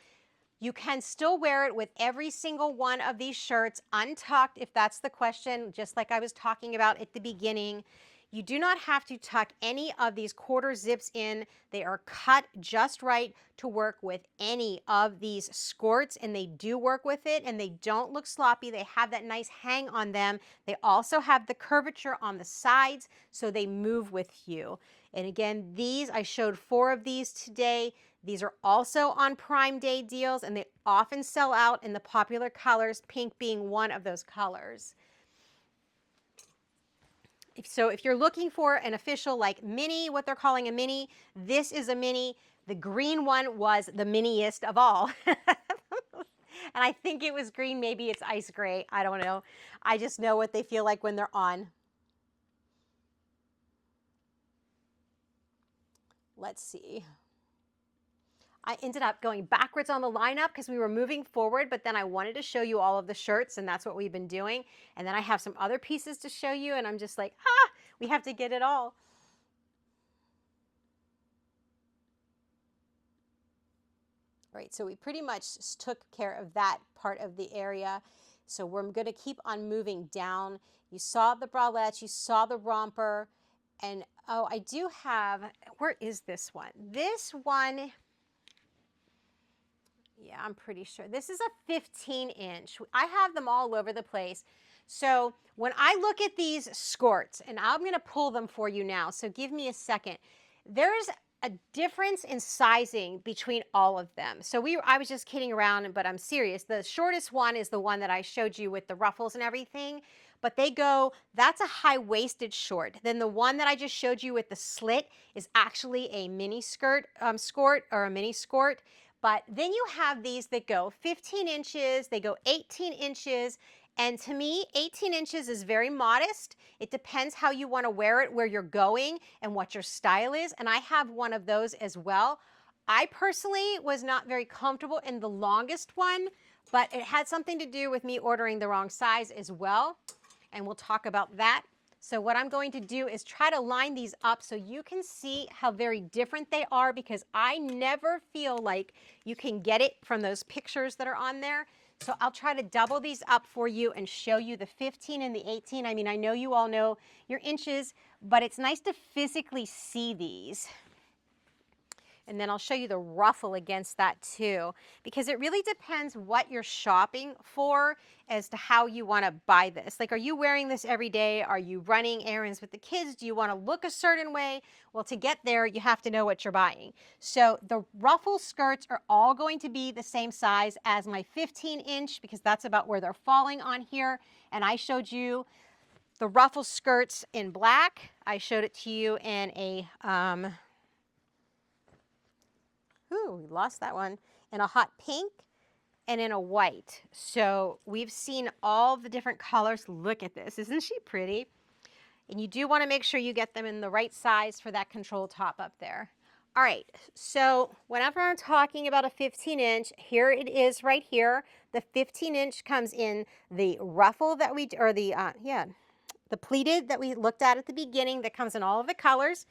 You can still wear it with every single one of these shirts untucked if that's the question, just like I was talking about at the beginning. You do not have to tuck any of these quarter zips in. They are cut just right to work with any of these skirts, and they do work with it, and they don't look sloppy. They have that nice hang on them. They also have the curvature on the sides, so they move with you. And again, these, I showed 4 of these today. These are also on Prime Day deals, and they often sell out in the popular colors, pink being one of those colors. So if you're looking for an official like mini, what they're calling a mini, this is a mini. The green one was the miniest of all. And I think it was green, maybe it's ice gray, I don't know. I just know what they feel like when they're on. Let's see. I ended up going backwards on the lineup because we were moving forward, but then I wanted to show you all of the shirts, and that's what we've been doing. And then I have some other pieces to show you, and I'm just like, we have to get it all. All right, so we pretty much took care of that part of the area. So we're going to keep on moving down. You saw the bralettes, you saw the romper, and oh, I do have, where is this one? This one, yeah, I'm pretty sure. This is a 15-inch. I have them all over the place. So when I look at these skirts, and I'm going to pull them for you now, so give me a second. There's a difference in sizing between all of them. So I was just kidding around, but I'm serious. The shortest one is the one that I showed you with the ruffles and everything. But they go, that's a high-waisted short. Then the one that I just showed you with the slit is actually a mini skirt, or a mini skirt. But then you have these that go 15 inches, they go 18 inches, and to me, 18 inches is very modest. It depends how you want to wear it, where you're going, and what your style is, and I have one of those as well. I personally was not very comfortable in the longest one, but it had something to do with me ordering the wrong size as well, and we'll talk about that. So what I'm going to do is try to line these up so you can see how very different they are, because I never feel like you can get it from those pictures that are on there. So I'll try to double these up for you and show you the 15 and the 18. I mean, I know you all know your inches, but it's nice to physically see these. And then I'll show you the ruffle against that too, because it really depends what you're shopping for as to how you want to buy this. Like, are you wearing this every day? Are you running errands with the kids? Do you want to look a certain way? Well, to get there, you have to know what you're buying. So the ruffle skirts are all going to be the same size as my 15-inch, because that's about where they're falling on here. And I showed you the ruffle skirts in black. I showed it to you in a, we lost that one, in a hot pink and in a white. So we've seen all the different colors. Look at this. Isn't she pretty? And you do want to make sure you get them in the right size for that control top up there. All right, so whenever I'm talking about a 15-inch, here it is right here. The 15-inch comes in the ruffle that we, or the pleated that we looked at the beginning, that comes in all of the colors.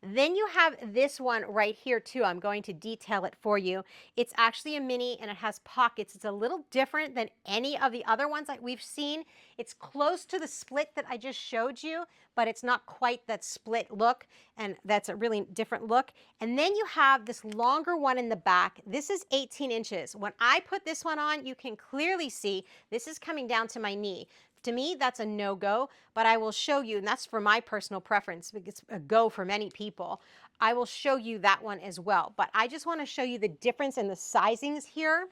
Then you have this one right here too. I'm going to detail it for you. It's actually a mini, and it has pockets. It's a little different than any of the other ones that we've seen. It's close to the split that I just showed you, but it's not quite that split look, and that's a really different look. And then you have this longer one in the back. This is 18 inches. When I put this one on, you can clearly see this is coming down to my knee. To me, that's a no-go, but I will show you, and that's for my personal preference, because it's a go for many people. I will show you that one as well, but I just want to show you the difference in the sizings here,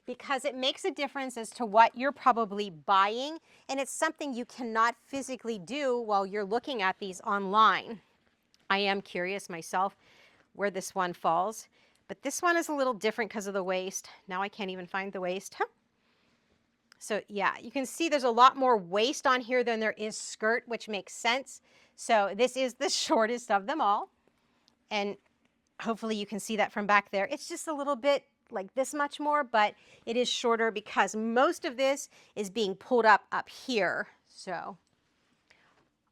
because it makes a difference as to what you're probably buying, and it's something you cannot physically do while you're looking at these online. I am curious myself where this one falls, but this one is a little different because of the waist. Now I can't even find the waist. Huh. So yeah, you can see there's a lot more waist on here than there is skirt, which makes sense. So this is the shortest of them all, and hopefully you can see that from back there. It's just a little bit like this much more, but it is shorter because most of this is being pulled up here. So,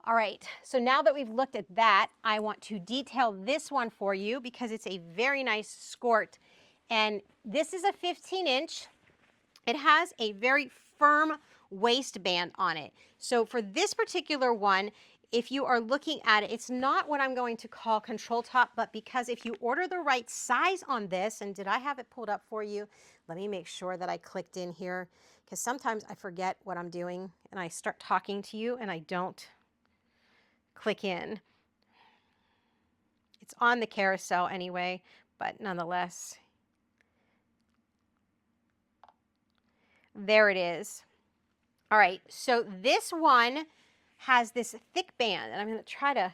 all right, so now that we've looked at that, I want to detail this one for you because it's a very nice skirt. And this is a 15-inch. It has a very firm waistband on it. So for this particular one, if you are looking at it, it's not what I'm going to call control top, but because if you order the right size on this, and did I have it pulled up for you? Let me make sure that I clicked in here, because sometimes I forget what I'm doing and I start talking to you and I don't click in. It's on the carousel anyway, but nonetheless. There it is. All right, so this one has this thick band, and I'm going to try to,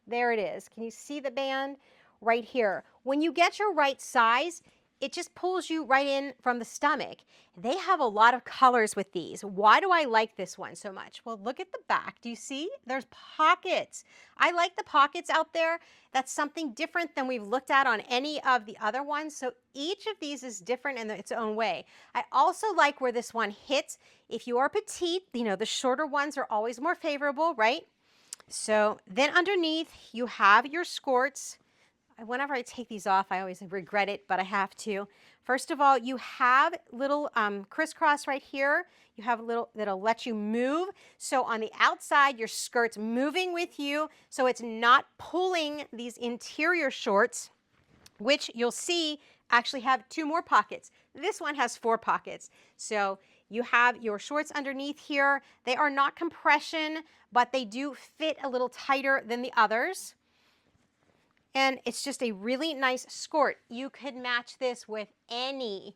there it is. Can you see the band right here? When you get your right size, it just pulls you right in from the stomach. They have a lot of colors with these. Why do I like this one so much? Well, look at the back. Do you see? There's pockets. I like the pockets out there. That's something different than we've looked at on any of the other ones. So each of these is different in its own way. I also like where this one hits. If you are petite, you know, the shorter ones are always more favorable, right? So then underneath you have your skirts. Whenever I take these off, I always regret it, but I have to. First of all, you have little crisscross right here. You have a little that'll let you move. So on the outside, your skirt's moving with you, so it's not pulling these interior shorts, which you'll see actually have 2 more pockets. This one has 4 pockets. So you have your shorts underneath here. They are not compression, but they do fit a little tighter than the others. And it's just a really nice skirt. You could match this with any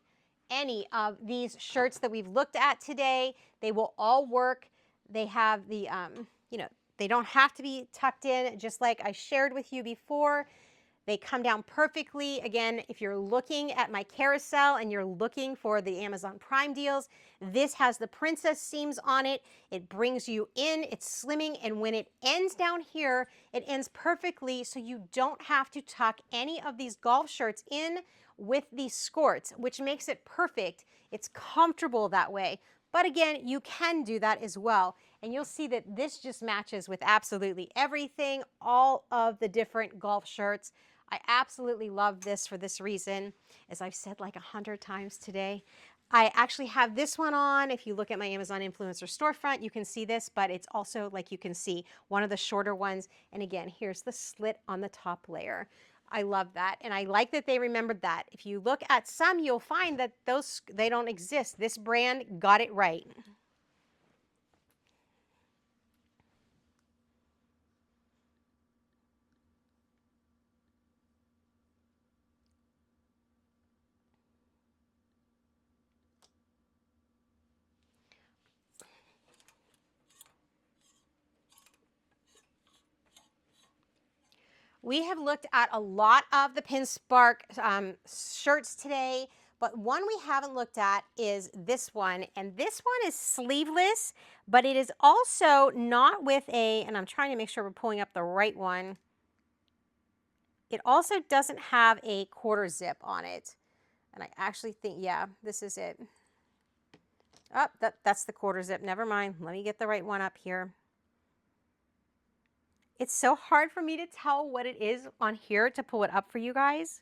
of these shirts that we've looked at today. They will all work. They have the, you know, they don't have to be tucked in, just like I shared with you before. They come down perfectly. Again, if you're looking at my carousel and you're looking for the Amazon Prime deals, this has the princess seams on it. It brings you in, it's slimming, and when it ends down here, it ends perfectly so you don't have to tuck any of these golf shirts in with these skirts, which makes it perfect. It's comfortable that way. But again, you can do that as well. And you'll see that this just matches with absolutely everything, all of the different golf shirts. I absolutely love this for this reason. As I've said like 100 times today, I actually have this one on. If you look at my Amazon Influencer storefront, you can see this, but it's also, like you can see, one of the shorter ones. And again, here's the slit on the top layer. I love that, and I like that they remembered that. If you look at some, you'll find that they don't exist. This brand got it right. We have looked at a lot of the Pinspark shirts today, but one we haven't looked at is this one. And this one is sleeveless, but it is also not with a, and I'm trying to make sure we're pulling up the right one. It also doesn't have a quarter zip on it. And I actually think, yeah, this is it. Oh, that's the quarter zip. Never mind. Let me get the right one up here. It's so hard for me to tell what it is on here to pull it up for you guys.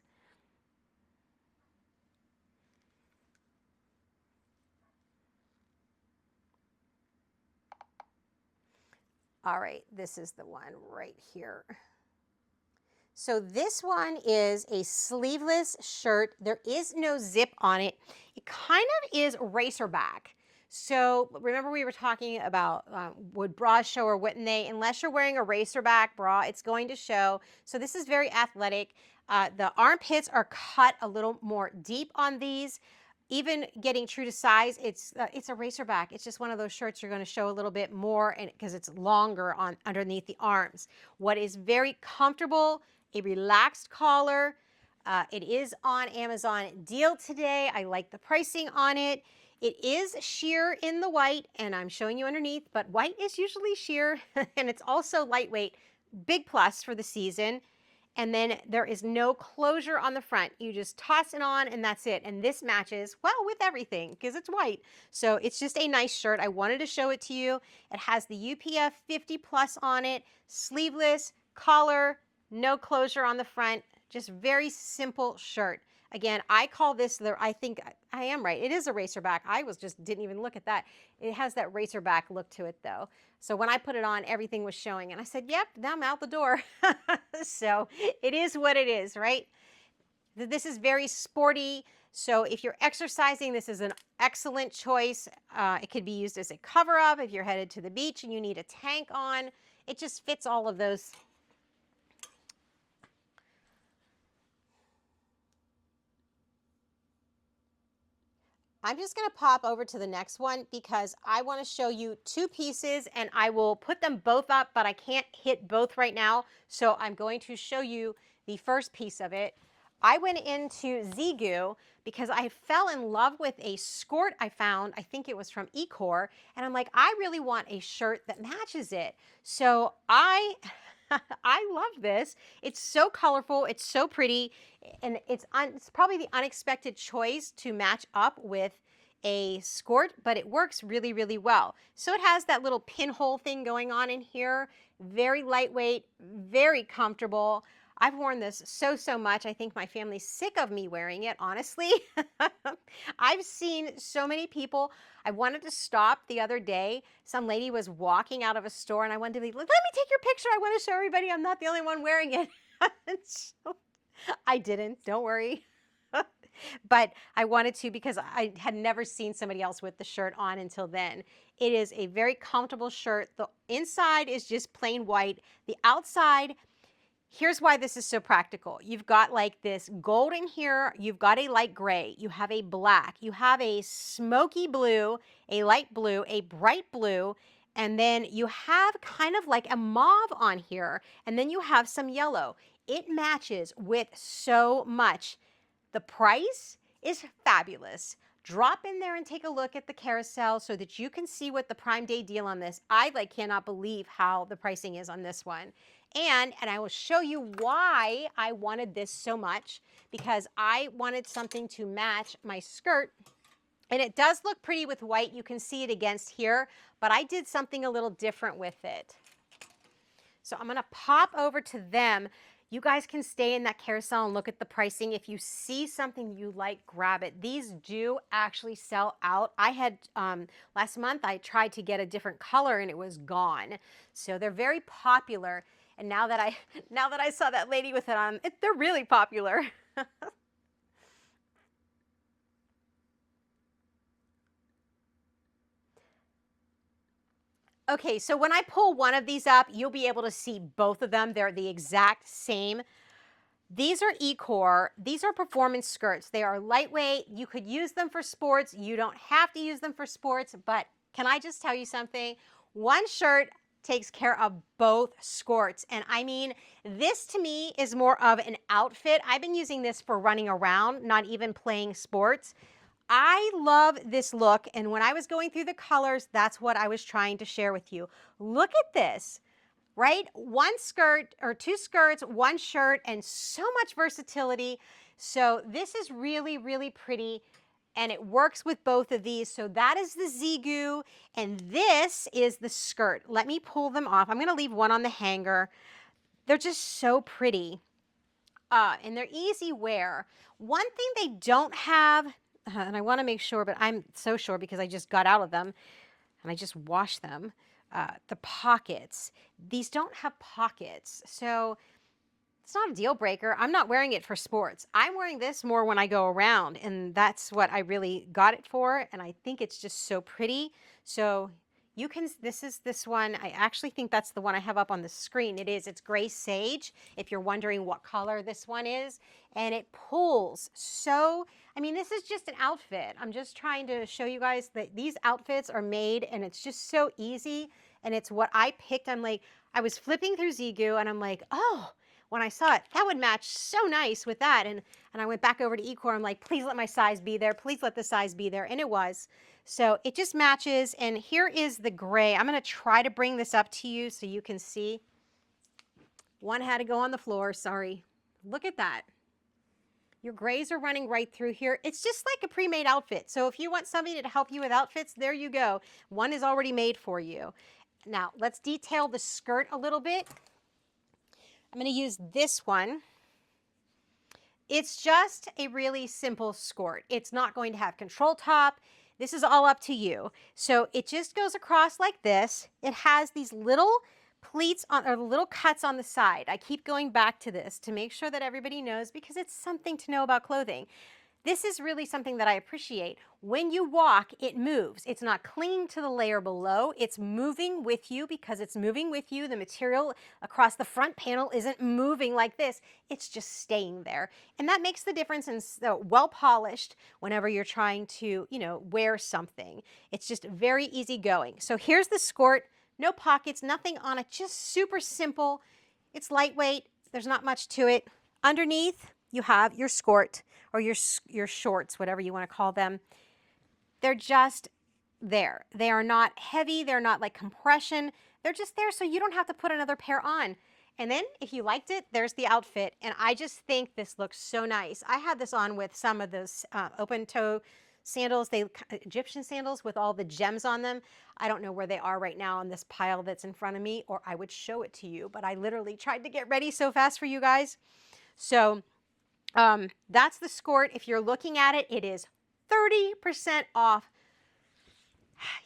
All right, this is the one right here. So this one is a sleeveless shirt. There is no zip on it. It kind of is racerback. So remember we were talking about would bras show or wouldn't they? Unless you're wearing a racerback bra, it's going to show. So this is very athletic. The armpits are cut a little more deep on these. Even getting true to size, it's a racerback. It's just one of those shirts you're going to show a little bit more, and because it's longer on underneath the arms. What is very comfortable, a relaxed collar. It is on Amazon deal today. I like the pricing on it. It is sheer in the white, and I'm showing you underneath, but white is usually sheer, and it's also lightweight. Big plus for the season. And then there is no closure on the front. You just toss it on and that's it. And this matches, well, with everything because it's white. So it's just a nice shirt. I wanted to show it to you. It has the UPF 50 plus on it, sleeveless, collar, no closure on the front. Just very simple shirt. Again, I call this I think I am right. It is a racerback. Didn't even look at that. It has that racerback look to it though. So when I put it on, everything was showing. And I said, yep, I'm out the door. So it is what it is, right? This is very sporty. So if you're exercising, this is an excellent choice. It could be used as a cover-up if you're headed to the beach and you need a tank on. It just fits all of those. I'm just going to pop over to the next one because I want to show you two pieces and I will put them both up, but I can't hit both right now. So I'm going to show you the first piece of it. I went into Zeagoo because I fell in love with a skirt I found. I think it was from Ekouaer. And I'm like, I really want a shirt that matches it. So I love this. It's so colorful. It's so pretty. And it's probably the unexpected choice to match up with a skirt, but it works really, really well. So it has that little pinhole thing going on in here. Very lightweight, very comfortable. I've worn this so much. I think my family's sick of me wearing it, honestly. I've seen so many people. I wanted to stop the other day. Some lady was walking out of a store and I wanted to be like, let me take your picture. I want to show everybody I'm not the only one wearing it. So I didn't, don't worry. But I wanted to because I had never seen somebody else with the shirt on until then. It is a very comfortable shirt. The inside is just plain white. The outside, here's why this is so practical. You've got like this gold in here. You've got a light gray. You have a black. You have a smoky blue, a light blue, a bright blue, and then you have kind of like a mauve on here, and then you have some yellow. It matches with so much. The price is fabulous. Drop in there and take a look at the carousel so that you can see what the Prime Day deal on this. I cannot believe how the pricing is on this one. And I will show you why I wanted this so much, because I wanted something to match my skirt. And it does look pretty with white. You can see it against here, but I did something a little different with it. So I'm going to pop over to them. You guys can stay in that carousel and look at the pricing. If you see something you like, grab it. These do actually sell out. I had, last month, I tried to get a different color and it was gone. So they're very popular. And now that I saw that lady with it on, they're really popular. Okay, so when I pull one of these up, you'll be able to see both of them. They're the exact same. These are Ekouaer. These are performance skirts. They are lightweight. You could use them for sports. You don't have to use them for sports, but can I just tell you something? One shirt takes care of both skirts. And I mean, this to me is more of an outfit. I've been using this for running around, not even playing sports. I love this look, and when I was going through the colors, that's what I was trying to share with you. Look at this, right? One skirt or two skirts, one shirt, and so much versatility. So this is really, really pretty, and it works with both of these. So that is the Zeagoo, and this is the skirt. Let me pull them off. I'm going to leave one on the hanger. They're just so pretty, and they're easy wear. One thing they don't have, and I want to make sure, but I'm so sure because I just got out of them and I just washed them, the pockets. These don't have pockets. So It's not a deal breaker. I'm not wearing it for sports. I'm wearing this more when I go around, and that's what I really got it for. And I think it's just so pretty. So you can, this is this one. I actually think that's the one I have up on the screen. It is, it's gray sage, if you're wondering what color this one is. And it pulls so, I mean, this is just an outfit. I'm just trying to show you guys that these outfits are made, and it's just so easy. And it's what I picked. I'm like, I was flipping through Zeagoo, and I'm like, oh, when I saw it, that would match so nice with that. And I went back over to Ekouaer. I'm like, please let my size be there. Please let the size be there. And it was. So it just matches. And here is the gray. I'm going to try to bring this up to you so you can see. One had to go on the floor. Sorry. Look at that. Your grays are running right through here. It's just like a pre-made outfit. So if you want somebody to help you with outfits, there you go. One is already made for you. Now, let's detail the skirt a little bit. I'm going to use this one. It's just a really simple skirt. It's not going to have control top. This is all up to you. So it just goes across like this. It has these little pleats on, or little cuts on the side. I keep going back to this to make sure that everybody knows, because it's something to know about clothing. This is really something that I appreciate. When you walk, it moves. It's not clinging to the layer below. It's moving with you because it's moving with you. The material across the front panel isn't moving like this. It's just staying there. And that makes the difference in so well polished whenever you're trying to, you know, wear something. It's just very easy going. So here's the skirt. No pockets, nothing on it, just super simple. It's lightweight. There's not much to it. Underneath, you have your skirt, or your shorts, whatever you want to call them. They're just there. They are not heavy. They're not like compression. They're just there so you don't have to put another pair on. And then if you liked it, there's the outfit. And I just think this looks so nice. I had this on with some of those open toe sandals, Egyptian sandals with all the gems on them. I don't know where they are right now on this pile that's in front of me, or I would show it to you, but I literally tried to get ready so fast for you guys. So that's the skirt. If you're looking at it, it is 30% off.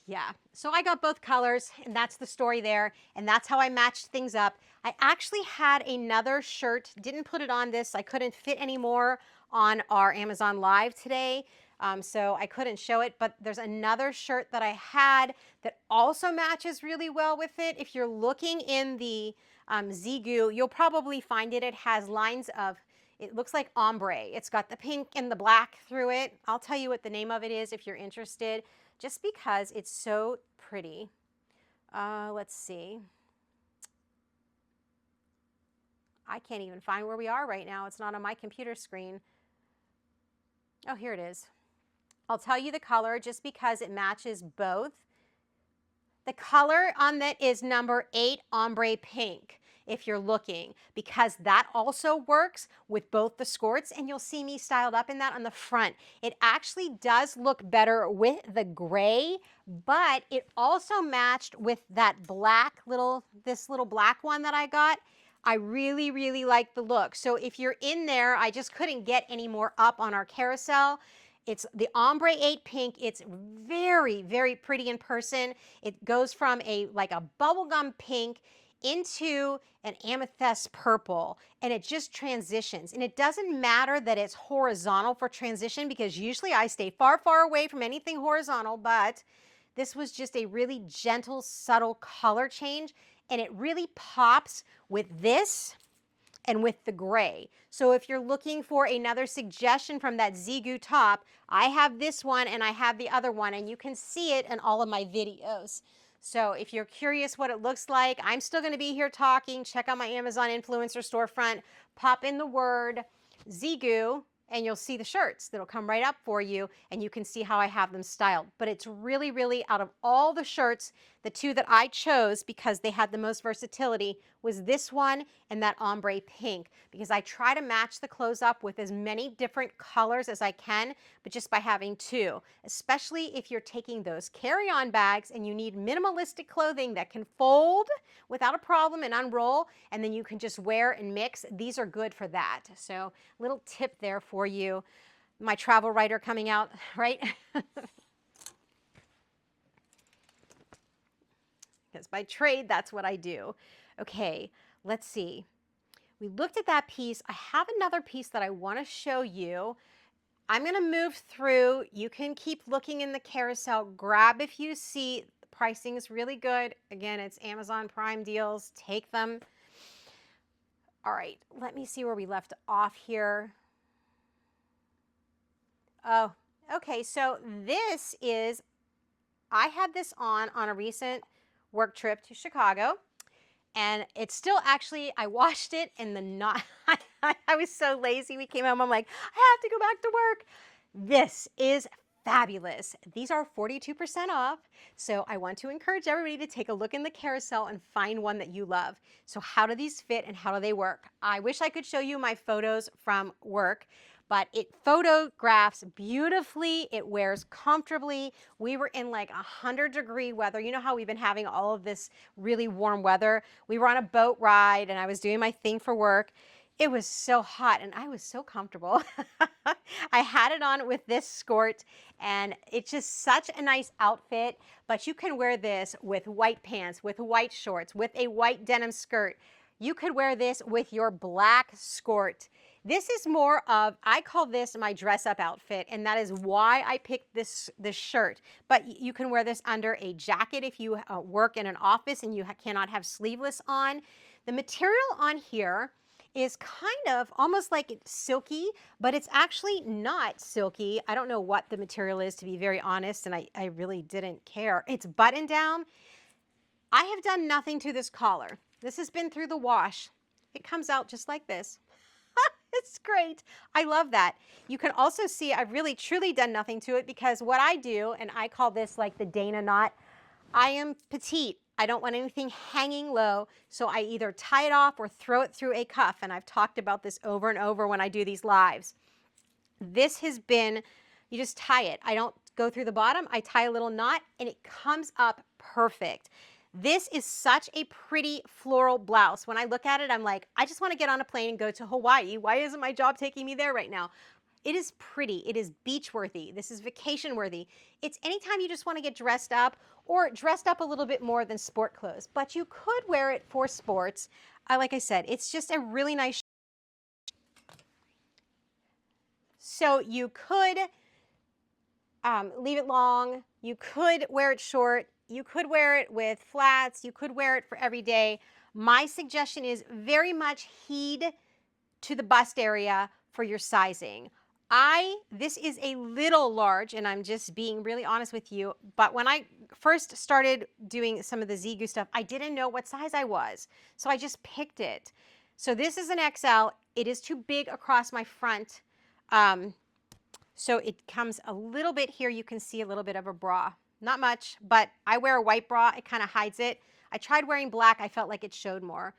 Yeah, so I got both colors, and that's the story there, and that's how I matched things up. I actually had another shirt, didn't put it on this. I couldn't fit anymore on our Amazon Live today, so I couldn't show it, but there's another shirt that I had that also matches really well with it. If you're looking in the Zeagoo, you'll probably find it. It has lines of, it looks like ombre. It's got the pink and the black through it. I'll tell you what the name of it is if you're interested, just because it's so pretty. Let's see. I can't even find where we are right now. It's not on my computer screen. Oh, here it is. I'll tell you the color just because it matches both. The color on that is number 8 ombre pink, if you're looking, because that also works with both the skirts, and you'll see me styled up in that on the front. It actually does look better with the gray, but it also matched with that black this little black one that I got. I really, really like the look. So if you're in there, I just couldn't get any more up on our carousel. It's the ombre 8 pink. It's very, very pretty in person. It goes from like a bubblegum pink into an amethyst purple, and it just transitions. And it doesn't matter that it's horizontal for transition, because usually I stay far, far away from anything horizontal, but this was just a really gentle, subtle color change, and it really pops with this and with the gray. So if you're looking for another suggestion from that Zeagoo top, I have this one and I have the other one, and you can see it in all of my videos. So if you're curious what it looks like, I'm still going to be here talking. Check out my Amazon influencer storefront, pop in the word Zeagoo, and you'll see the shirts that'll come right up for you, and you can see how I have them styled. But it's really, really, out of all the shirts, the two that I chose because they had the most versatility was this one and that ombre pink, because I try to match the clothes up with as many different colors as I can, but just by having two, especially if you're taking those carry-on bags and you need minimalistic clothing that can fold without a problem and unroll, and then you can just wear and mix. These are good for that. So little tip there for you. My travel writer coming out, right? Because by trade, that's what I do. Okay, let's see. We looked at that piece. I have another piece that I want to show you. I'm going to move through. You can keep looking in the carousel. Grab if you see. The pricing is really good. Again, it's Amazon Prime deals. Take them. All right, let me see where we left off here. Oh, okay, so this is, I had this on a recent work trip to Chicago, and it's still actually, I washed it in the not, I was so lazy. We came home, I'm like, I have to go back to work. This is fabulous. These are 42% off. So I want to encourage everybody to take a look in the carousel and find one that you love. So how do these fit and how do they work? I wish I could show you my photos from work, but it photographs beautifully. It wears comfortably. We were in like 100-degree weather. You know how we've been having all of this really warm weather? We were on a boat ride and I was doing my thing for work. It was so hot and I was so comfortable. I had it on with this skirt and it's just such a nice outfit, but you can wear this with white pants, with white shorts, with a white denim skirt. You could wear this with your black skirt. This is more of, I call this my dress up outfit, and that is why I picked this shirt. But you can wear this under a jacket if you work in an office and you cannot have sleeveless on. The material on here is kind of almost like it's silky, but it's actually not silky. I don't know what the material is, to be very honest, and I really didn't care. It's button down. I have done nothing to this collar. This has been through the wash. It comes out just like this. It's great. I love that. You can also see I've really truly done nothing to it because what I do, and I call this like the Dana knot, I am petite. I don't want anything hanging low, so I either tie it off or throw it through a cuff, and I've talked about this over and over when I do these lives. This has been, you just tie it. I don't go through the bottom. I tie a little knot, and it comes up perfect. This is such a pretty floral blouse. When I look at it, I'm like, I just want to get on a plane and go to Hawaii. Why isn't my job taking me there right now? It is pretty. It is beach worthy. This is vacation worthy. It's anytime you just want to get dressed up or dressed up a little bit more than sport clothes, but you could wear it for sports. Like I said, it's just a really nice. So you could leave it long. You could wear it short. You could wear it with flats. You could wear it for every day. My suggestion is very much heed to the bust area for your sizing. This is a little large, and I'm just being really honest with you, but when I first started doing some of the Zeagoo stuff, I didn't know what size I was, so I just picked it. So this is an XL. It is too big across my front, so it comes a little bit here. You can see a little bit of a bra. Not much, but I wear a white bra. It kind of hides it. I tried wearing black. I felt like it showed more.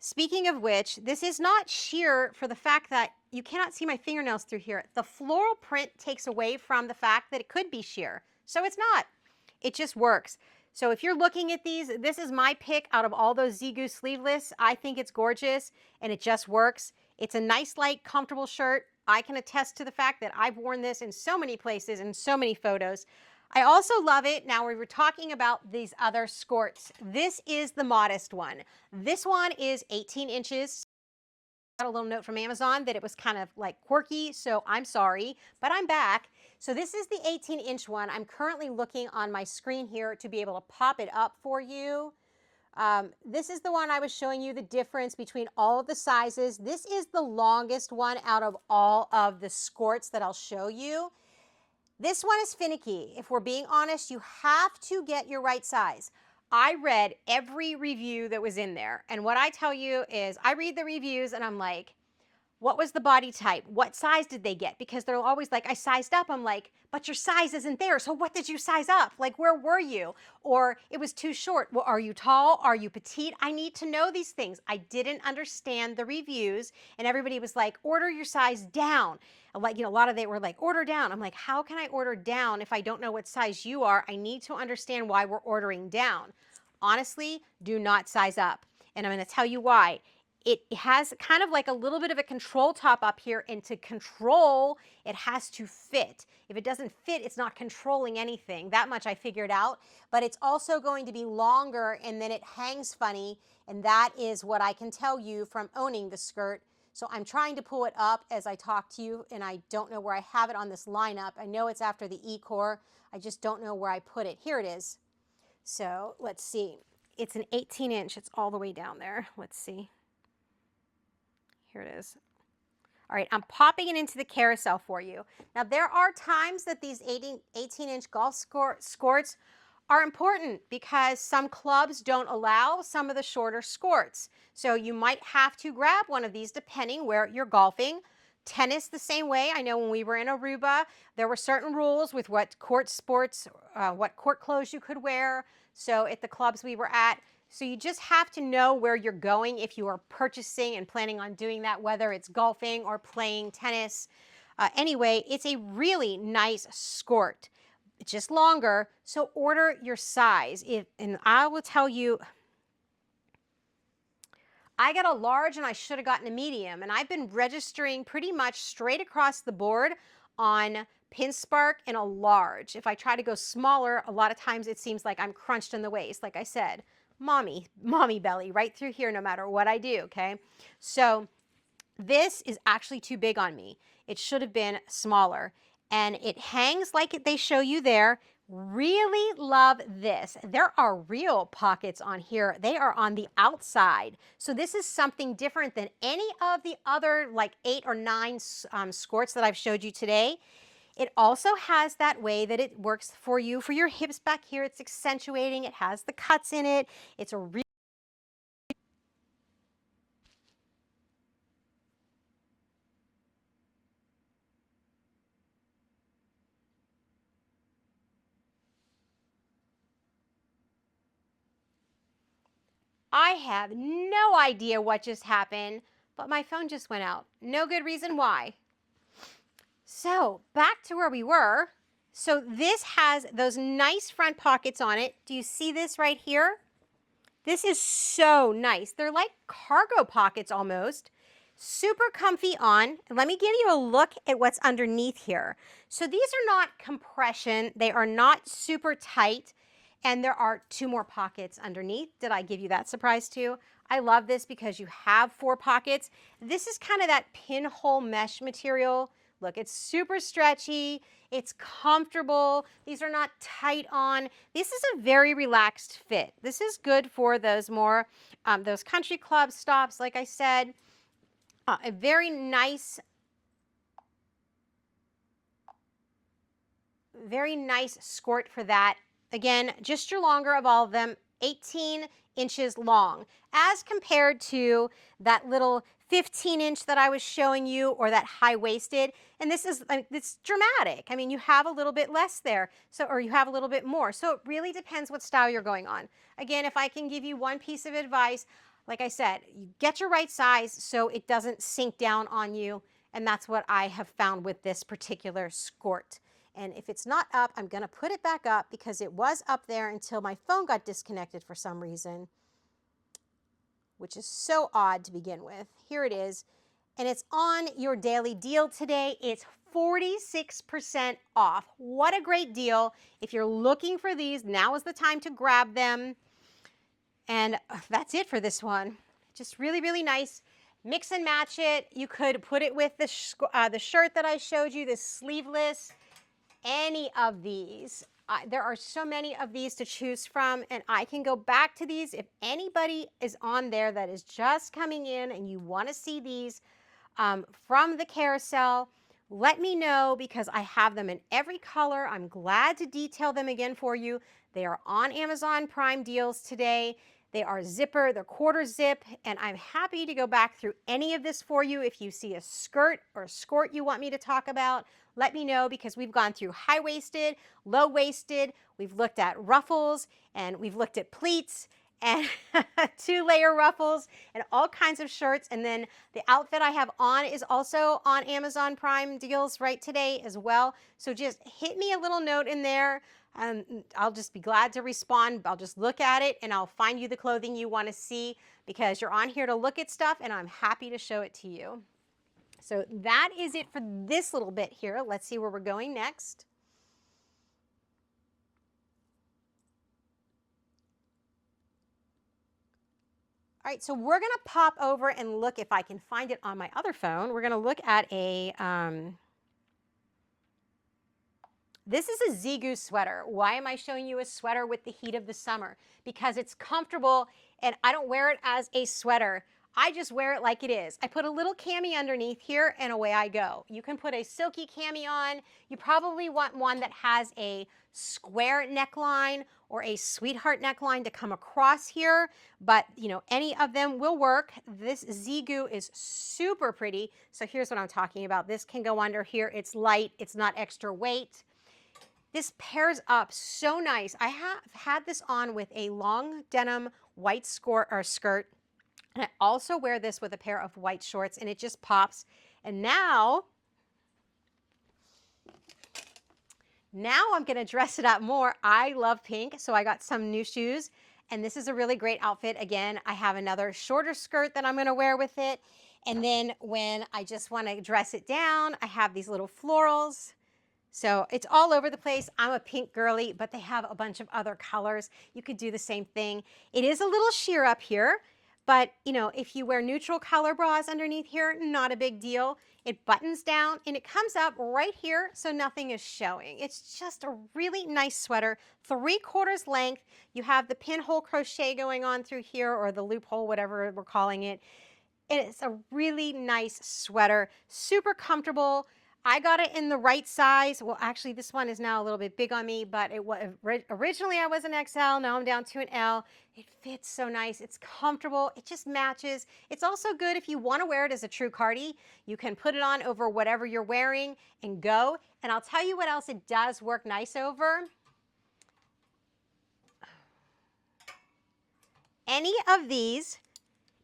Speaking of which, this is not sheer for the fact that you cannot see my fingernails through here. The floral print takes away from the fact that it could be sheer. So it's not. It just works. So if you're looking at these, this is my pick out of all those Zeagoo sleeveless. I think it's gorgeous and it just works. It's a nice, light, comfortable shirt. I can attest to the fact that I've worn this in so many places and so many photos. I also love it. Now we were talking about these other skirts. This is the modest one. This one is 18 inches. I got a little note from Amazon that it was kind of like quirky, so I'm sorry, but I'm back. So this is the 18-inch one. I'm currently looking on my screen here to be able to pop it up for you. This is the one I was showing you the difference between all of the sizes. This is the longest one out of all of the skirts that I'll show you. This one is finicky. If we're being honest, you have to get your right size. I read every review that was in there. And what I tell you is I read the reviews and I'm like, what was the body type? What size did they get? Because they're always like, I sized up. I'm like, but your size isn't there. So what did you size up? Like, where were you? Or it was too short. Well, are you tall? Are you petite? I need to know these things. I didn't understand the reviews. And everybody was like, order your size down. Like, a lot of they were like, order down. I'm like, how can I order down if I don't know what size you are? I need to understand why we're ordering down. Honestly, do not size up. And I'm going to tell you why. it has kind of like a little bit of a control top up here, and to control, it has to fit. If it doesn't fit, it's not controlling anything. That much I figured out, but it's also going to be longer, and then it hangs funny, and that is what I can tell you from owning the skirt. So I'm trying to pull it up as I talk to you, and I don't know where I have it on this lineup. I know it's after the Ekouaer. I just don't know where I put it. Here it is. So let's see. It's an 18-inch. It's all the way down there. Let's see. Here it is. All right, I'm popping it into the carousel for you. Now, there are times that these 18-inch golf skirts are important because some clubs don't allow some of the shorter skirts. So you might have to grab one of these depending where you're golfing. Tennis the same way. I know when we were in Aruba, there were certain rules with what court clothes you could wear. So at the clubs we were at, so you just have to know where you're going if you are purchasing and planning on doing that, whether it's golfing or playing tennis. Anyway, it's a really nice skirt. It's just longer, so order your size. And I will tell you, I got a large and I should have gotten a medium, and I've been registering pretty much straight across the board on Pinspark in a large. If I try to go smaller, a lot of times it seems like I'm crunched in the waist. Like I said, mommy belly right through here no matter what I do, okay? So this is actually too big on me. It should have been smaller, and it hangs like they show you there. Really love this. There are real pockets on here. They are on the outside. So this is something different than any of the other like 8 or 9 skirts that I've showed you today. It also has that way that it works for you for your hips back here. It's accentuating. It has the cuts in it. It's a real I have no idea what just happened, but my phone just went out. No good reason why. So back to where we were. So this has those nice front pockets on it. Do you see this right here? This is so nice. They're like cargo pockets almost. Super comfy on. And let me give you a look at what's underneath here. So these are not compression. They are not super tight. And there are 2 more pockets underneath. Did I give you that surprise too? I love this because you have 4 pockets. This is kind of that pinhole mesh material. Look, it's super stretchy. It's comfortable. These are not tight on. This is a very relaxed fit. This is good for those more, those country club stops, like I said. A very nice skirt for that. Again, just your longer of all of them, 18 inches long, as compared to that little 15-inch that I was showing you, or that high-waisted. And this is, it's dramatic. I mean, you have a little bit less there, so, or you have a little bit more. So it really depends what style you're going on. Again, if I can give you one piece of advice, like I said, you get your right size so it doesn't sink down on you. And that's what I have found with this particular skirt. And if it's not up, I'm going to put it back up because it was up there until my phone got disconnected for some reason, which is so odd to begin with. Here it is. And it's on your daily deal today. It's 46% off. What a great deal. If you're looking for these, now is the time to grab them. And that's it for this one. Just really, really nice. Mix and match it. You could put it with the shirt that I showed you, this sleeveless. Any of these. There are so many of these to choose from, and I can go back to these. If anybody is on there that is just coming in and you want to see these from the carousel, let me know because I have them in every color. I'm glad to detail them again for you. They are on Amazon Prime deals today. They are zipper, they're quarter zip, and I'm happy to go back through any of this for you. If you see a skirt or a skirt you want me to talk about, let me know because we've gone through high-waisted, low-waisted, we've looked at ruffles, and we've looked at pleats, and 2-layer ruffles, and all kinds of shirts. And then the outfit I have on is also on Amazon Prime deals right today as well. So just hit me a little note in there. I'll just be glad to respond. I'll just look at it and I'll find you the clothing you want to see because you're on here to look at stuff and I'm happy to show it to you. So that is it for this little bit here. Let's see where we're going next. All right, so we're going to pop over and look if I can find it on my other phone. We're going to look at a, this is a Zeagoo sweater. Why am I showing you a sweater with the heat of the summer? Because it's comfortable and I don't wear it as a sweater. I just wear it like it is. I put a little cami underneath here and away I go. You can put a silky cami on. You probably want one that has a square neckline or a sweetheart neckline to come across here, but you know, any of them will work. This Zeagoo is super pretty. So here's what I'm talking about. This can go under here. It's light, it's not extra weight. This pairs up so nice. I have had this on with a long denim white skirt, and I also wear this with a pair of white shorts and it just pops. And now I'm going to dress it up more. I love pink, so I got some new shoes. And this is a really great outfit. Again, I have another shorter skirt that I'm going to wear with it. And then when I just want to dress it down, I have these little florals. So it's all over the place. I'm a pink girly, but they have a bunch of other colors. You could do the same thing. It is a little sheer up here, but you know, if you wear neutral color bras underneath here, not a big deal. It buttons down and it comes up right here so nothing is showing. It's just a really nice sweater, 3/4 length. You have the pinhole crochet going on through here or the loophole, whatever we're calling it. And it's a really nice sweater, super comfortable. I got it in the right size. Well, actually, this one is now a little bit big on me, but it was originally I was an XL. Now I'm down to an L. It fits so nice. It's comfortable. It just matches. It's also good if you want to wear it as a true cardi. You can put it on over whatever you're wearing and go. And I'll tell you what else it does work nice over. Any of these,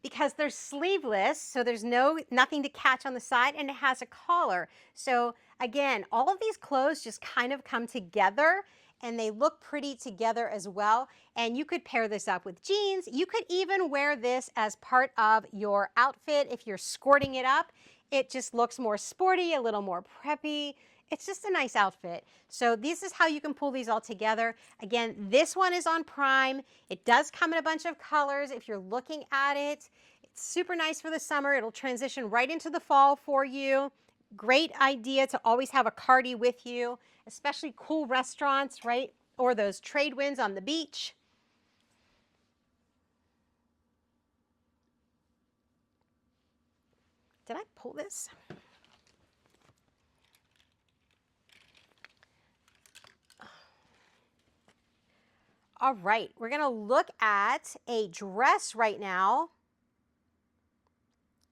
because they're sleeveless, so there's nothing to catch on the side, and it has a collar. So again, all of these clothes just kind of come together and they look pretty together as well. And you could pair this up with jeans. You could even wear this as part of your outfit if you're skirting it up. It just looks more sporty, a little more preppy. It's just a nice outfit. So this is how you can pull these all together. Again, this one is on Prime. It does come in a bunch of colors if you're looking at it. It's super nice for the summer. It'll transition right into the fall for you. Great idea to always have a cardi with you, especially cool restaurants, right? Or those trade winds on the beach. Did I pull this? All right, we're going to look at a dress right now.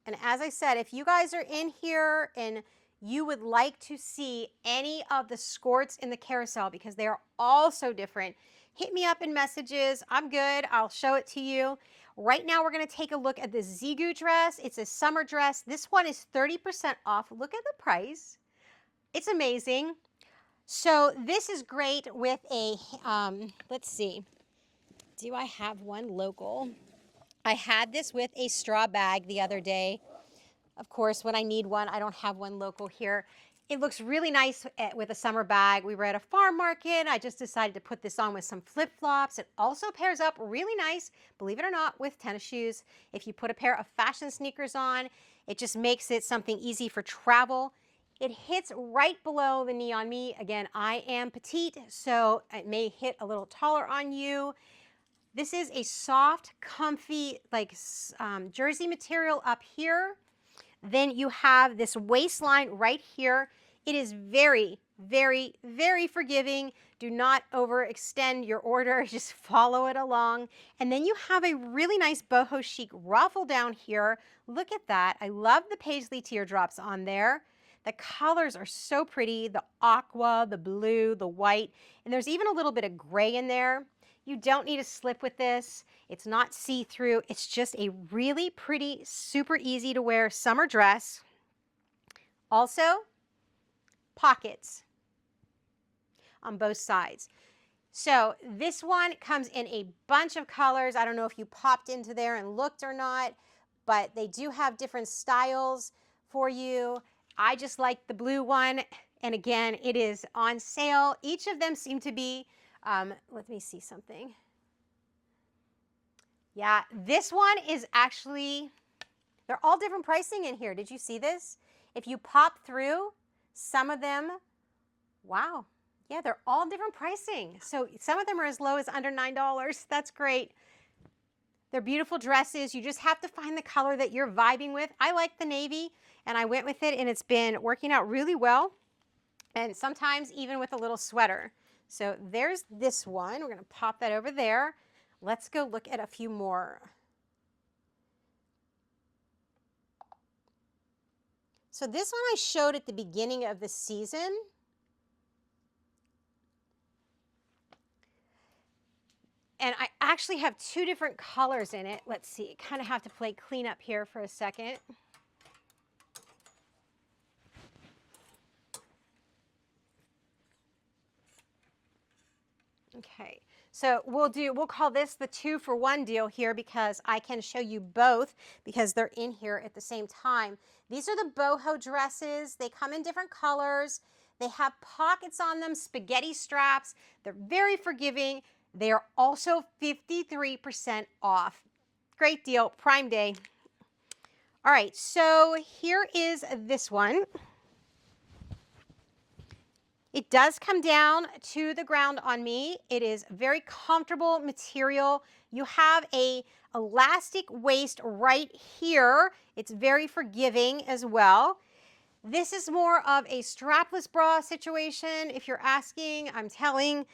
And as I said, if you guys are in here and you would like to see any of the skirts in the carousel because they are all so different, hit me up in messages. I'm good. I'll show it to you. Right now, we're going to take a look at the Zeagoo dress. It's a summer dress. This one is 30% off. Look at the price. It's amazing. So this is great with a, let's see, do I have one local? I had this with a straw bag the other day. Of course, when I need one, I don't have one local here. It looks really nice with a summer bag. We were at a farm market. I just decided to put this on with some flip-flops. It also pairs up really nice, believe it or not, with tennis shoes. If you put a pair of fashion sneakers on, it just makes it something easy for travel. It hits right below the knee on me. Again, I am petite, so it may hit a little taller on you. This is a soft, comfy, like jersey material up here. Then you have this waistline right here. It is very, very, very forgiving. Do not overextend your order. Just follow it along. And then you have a really nice boho chic ruffle down here. Look at that. I love the paisley teardrops on there. The colors are so pretty, the aqua, the blue, the white, and there's even a little bit of gray in there. You don't need a slip with this. It's not see-through. It's just a really pretty, super easy to wear summer dress. Also, pockets on both sides. So this one comes in a bunch of colors. I don't know if you popped into there and looked or not, but they do have different styles for you. I just like the blue one. And again, it is on sale. Each of them seem to be, let me see something. Yeah, this one is actually, they're all different pricing in here. Did you see this? If you pop through, some of them, wow. Yeah, they're all different pricing. So some of them are as low as under $9. That's great. They're beautiful dresses. You just have to find the color that you're vibing with. I like the navy, and I went with it, and it's been working out really well, and sometimes even with a little sweater. So there's this one. We're going to pop that over there. Let's go look at a few more. So this one I showed at the beginning of the season. And I actually have two different colors in it. Let's see, kind of have to play clean up here for a second. Okay, so we'll call this the 2-for-1 deal here because I can show you both because they're in here at the same time. These are the boho dresses. They come in different colors. They have pockets on them, spaghetti straps. They're very forgiving. They are also 53% off. Great deal, Prime Day. All right, so here is this one. It does come down to the ground on me. It is very comfortable material. You have a elastic waist right here. It's very forgiving as well. This is more of a strapless bra situation. If you're asking, I'm telling.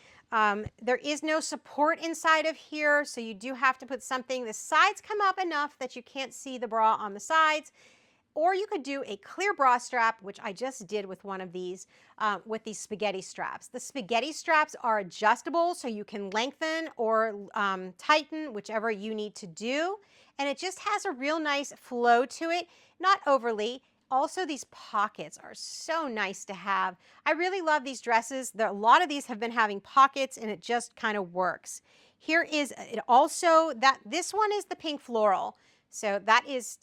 There is no support inside of here, so you do have to put something. The sides come up enough that you can't see the bra on the sides. Or you could do a clear bra strap, which I just did with one of these, with these spaghetti straps. The spaghetti straps are adjustable, so you can lengthen or tighten, whichever you need to do. And it just has a real nice flow to it, not overly. Also, these pockets are so nice to have. I really love these dresses. A lot of these have been having pockets, and it just kind of works. Here is it also, this one is the pink floral. So that is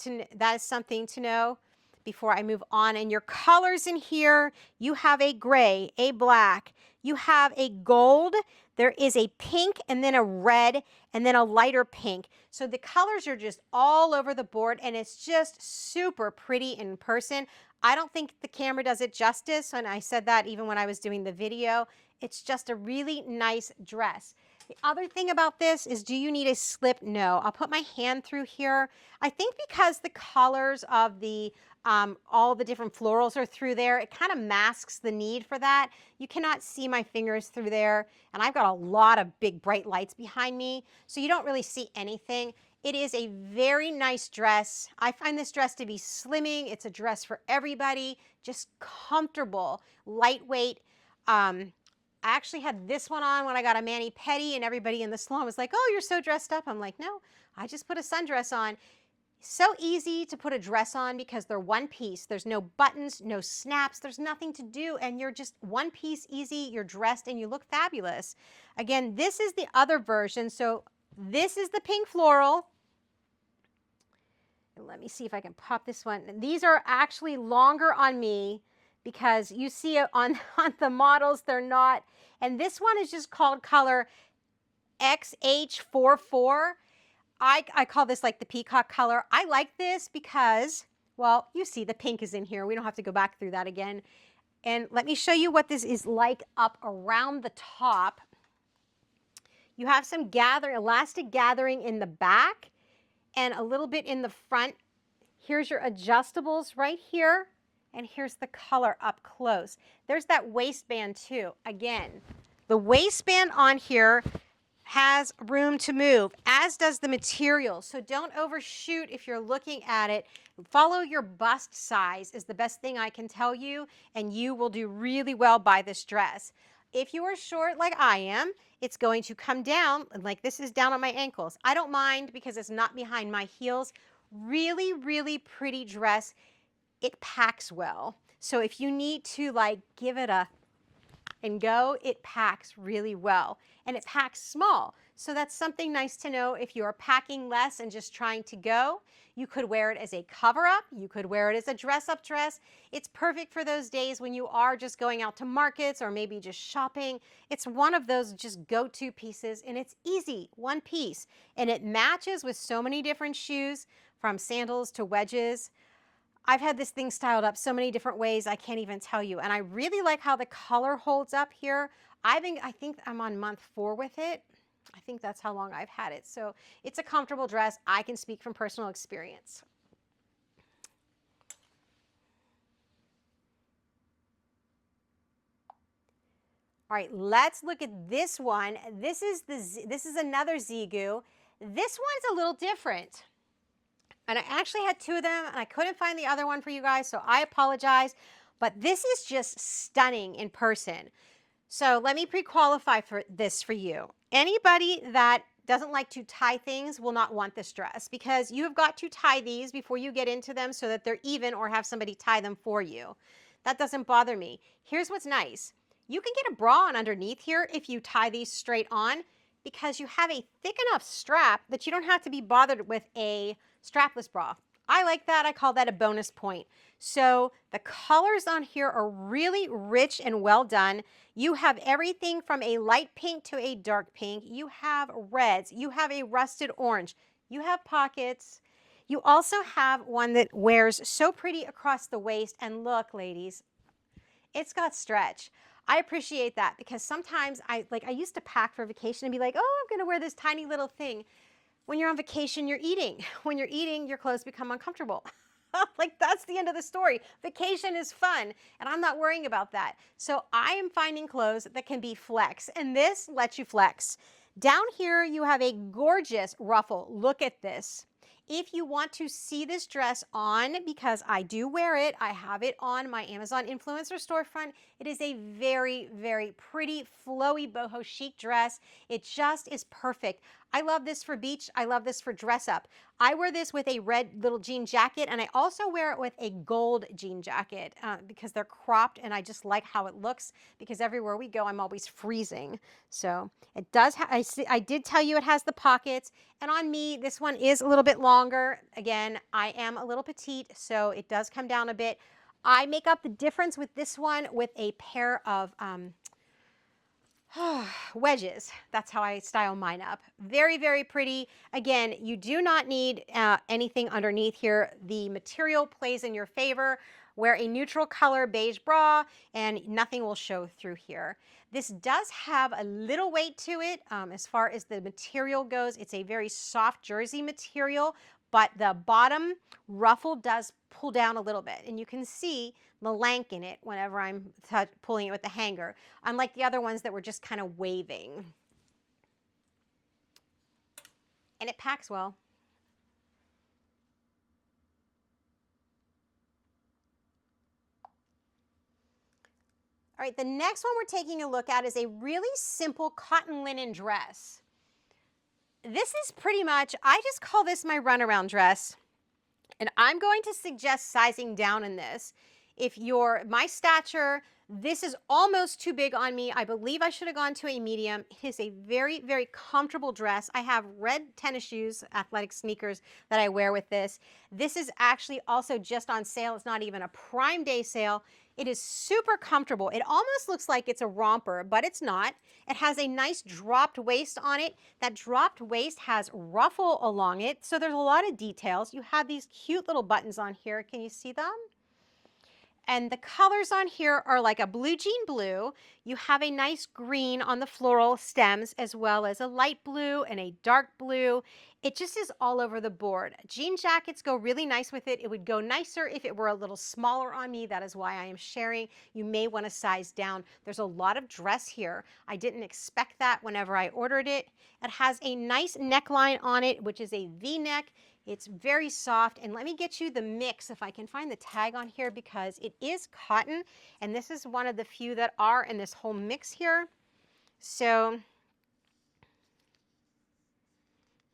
something to know before I move on. And your colors in here, you have a gray, a black, you have a gold, there is a pink, and then a red, and then a lighter pink. So the colors are just all over the board, and it's just super pretty in person. I don't think the camera does it justice, and I said that even when I was doing the video. It's just a really nice dress. The other thing about this is, do you need a slip? No. I'll put my hand through here. I think because the colors of the all the different florals are through there, it kind of masks the need for that. You cannot see my fingers through there, and I've got a lot of big bright lights behind me, so you don't really see anything. It is a very nice dress. I find this dress to be slimming. It's a dress for everybody, just comfortable, lightweight. I actually had this one on when I got a mani-pedi, and everybody in the salon was like, oh, you're so dressed up. I'm like, no, I just put a sundress on. So easy to put a dress on because they're one piece. There's no buttons, no snaps, there's nothing to do, and you're just one piece, easy, you're dressed, and you look fabulous. Again, this is the other version. So this is the pink floral. And let me see if I can pop this one. These are actually longer on me, because you see it on the models, they're not. And this one is just called color XH44. I call this like the peacock color. I like this because, well, you see the pink is in here. We don't have to go back through that again. And let me show you what this is like up around the top. You have some elastic gathering in the back and a little bit in the front. Here's your adjustables right here. And here's the color up close. There's that waistband too. Again, the waistband on here has room to move, as does the material. So don't overshoot if you're looking at it. Follow your bust size is the best thing I can tell you, and you will do really well by this dress. If you are short like I am, it's going to come down, like this is down on my ankles. I don't mind because it's not behind my heels. Really, really pretty dress. It packs well. So if you need to like give it a and go, it packs really well, and it packs small. So that's something nice to know if you're packing less and just trying to go. You could wear it as a cover up. You could wear it as a dress up dress. It's perfect for those days when you are just going out to markets or maybe just shopping. It's one of those just go-to pieces, and it's easy, one piece, and it matches with so many different shoes, from sandals to wedges. I've had this thing styled up so many different ways, I can't even tell you. And I really like how the color holds up here. I think I'm on month 4 with it. I think that's how long I've had it. So it's a comfortable dress. I can speak from personal experience. All right, let's look at this one. This is another Zeagoo. This one's a little different. And I actually had 2 of them, and I couldn't find the other one for you guys, so I apologize. But this is just stunning in person. So let me pre-qualify for this for you. Anybody that doesn't like to tie things will not want this dress, because you have got to tie these before you get into them so that they're even, or have somebody tie them for you. That doesn't bother me. Here's what's nice. You can get a bra on underneath here if you tie these straight on, because you have a thick enough strap that you don't have to be bothered with a strapless bra. I like that. I call that a bonus point. So the colors on here are really rich and well done. You have everything from a light pink to a dark pink. You have reds. You have a rusted orange. You have pockets. You also have one that wears so pretty across the waist. And look, ladies, it's got stretch. I appreciate that, because sometimes I used to pack for vacation and be like, oh, I'm going to wear this tiny little thing. When you're on vacation, you're eating. When you're eating, your clothes become uncomfortable. Like, that's the end of the story. Vacation is fun, and I'm not worrying about that. So I am finding clothes that can be flex, and this lets you flex. Down here, you have a gorgeous ruffle. Look at this. If you want to see this dress on, because I do wear it, I have it on my Amazon influencer storefront. It is a very, very pretty, flowy, boho chic dress. It just is perfect. I love this for beach. I love this for dress up. I wear this with a red little jean jacket, and I also wear it with a gold jean jacket because they're cropped, and I just like how it looks, because everywhere we go, I'm always freezing. So it does, I did tell you it has the pockets, and on me, this one is a little bit longer. Again, I am a little petite, so it does come down a bit. I make up the difference with this one with a pair of wedges. That's how I style mine up. Very, very pretty. Again, you do not need anything underneath here. The material plays in your favor. Wear a neutral color beige bra and nothing will show through here. This does have a little weight to it as far as the material goes. It's a very soft jersey material, but the bottom ruffle does pull down a little bit, and you can see the lank in it whenever I'm pulling it with the hanger, unlike the other ones that were just kind of waving. And it packs well. All right, the next one we're taking a look at is a really simple cotton linen dress. This is pretty much, I just call this my runaround dress. And I'm going to suggest sizing down in this. If you're my stature, this is almost too big on me. I believe I should have gone to a medium. It is a very, very comfortable dress. I have red tennis shoes, athletic sneakers that I wear with this. This is actually also just on sale. It's not even a Prime Day sale. It is super comfortable. It almost looks like it's a romper, but it's not. It has a nice dropped waist on it. That dropped waist has ruffle along it, so there's a lot of details. You have these cute little buttons on here. Can you see them? And the colors on here are like a blue jean blue. You have a nice green on the floral stems, as well as a light blue and a dark blue. It just is all over the board. Jean jackets go really nice with it. It would go nicer if it were a little smaller on me. That is why I am sharing. You may want to size down. There's a lot of dress here. I didn't expect that whenever I ordered it. It has a nice neckline on it, which is a V-neck. It's very soft, and let me get you the mix if I can find the tag on here, because it is cotton, and this is one of the few that are in this whole mix here. So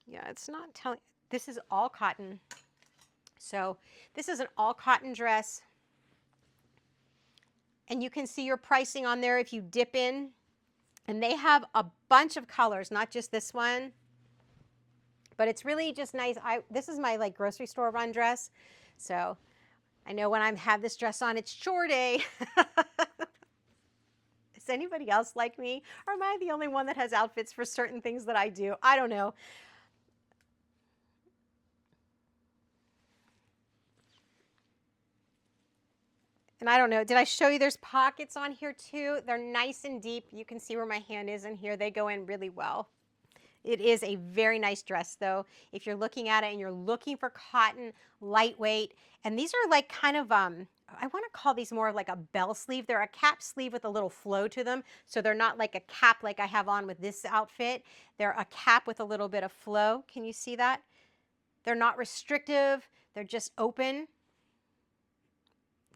yeah, it's not telling, this is all cotton. So this is an all cotton dress. And you can see your pricing on there if you dip in. And they have a bunch of colors, not just this one. But it's really just nice. This is my like grocery store run dress. So I know when I have this dress on, it's chore day. Is anybody else like me? Or am I the only one that has outfits for certain things that I do? I don't know. And I don't know, did I show you there's pockets on here too? They're nice and deep. You can see where my hand is in here. They go in really well. It is a very nice dress though. If you're looking at it and you're looking for cotton, lightweight, and these are like kind of, I want to call these more of like a bell sleeve. They're a cap sleeve with a little flow to them. So they're not like a cap like I have on with this outfit. They're a cap with a little bit of flow. Can you see that? They're not restrictive. They're just open.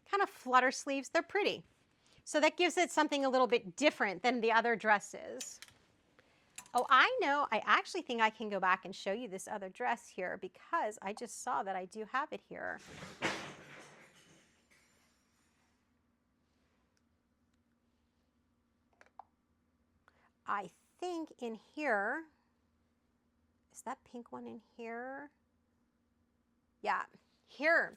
Kind of flutter sleeves. They're pretty. So that gives it something a little bit different than the other dresses. Oh, I know. I actually think I can go back and show you this other dress here because I just saw that I do have it here. I think in here, is that pink one in here? Yeah, here.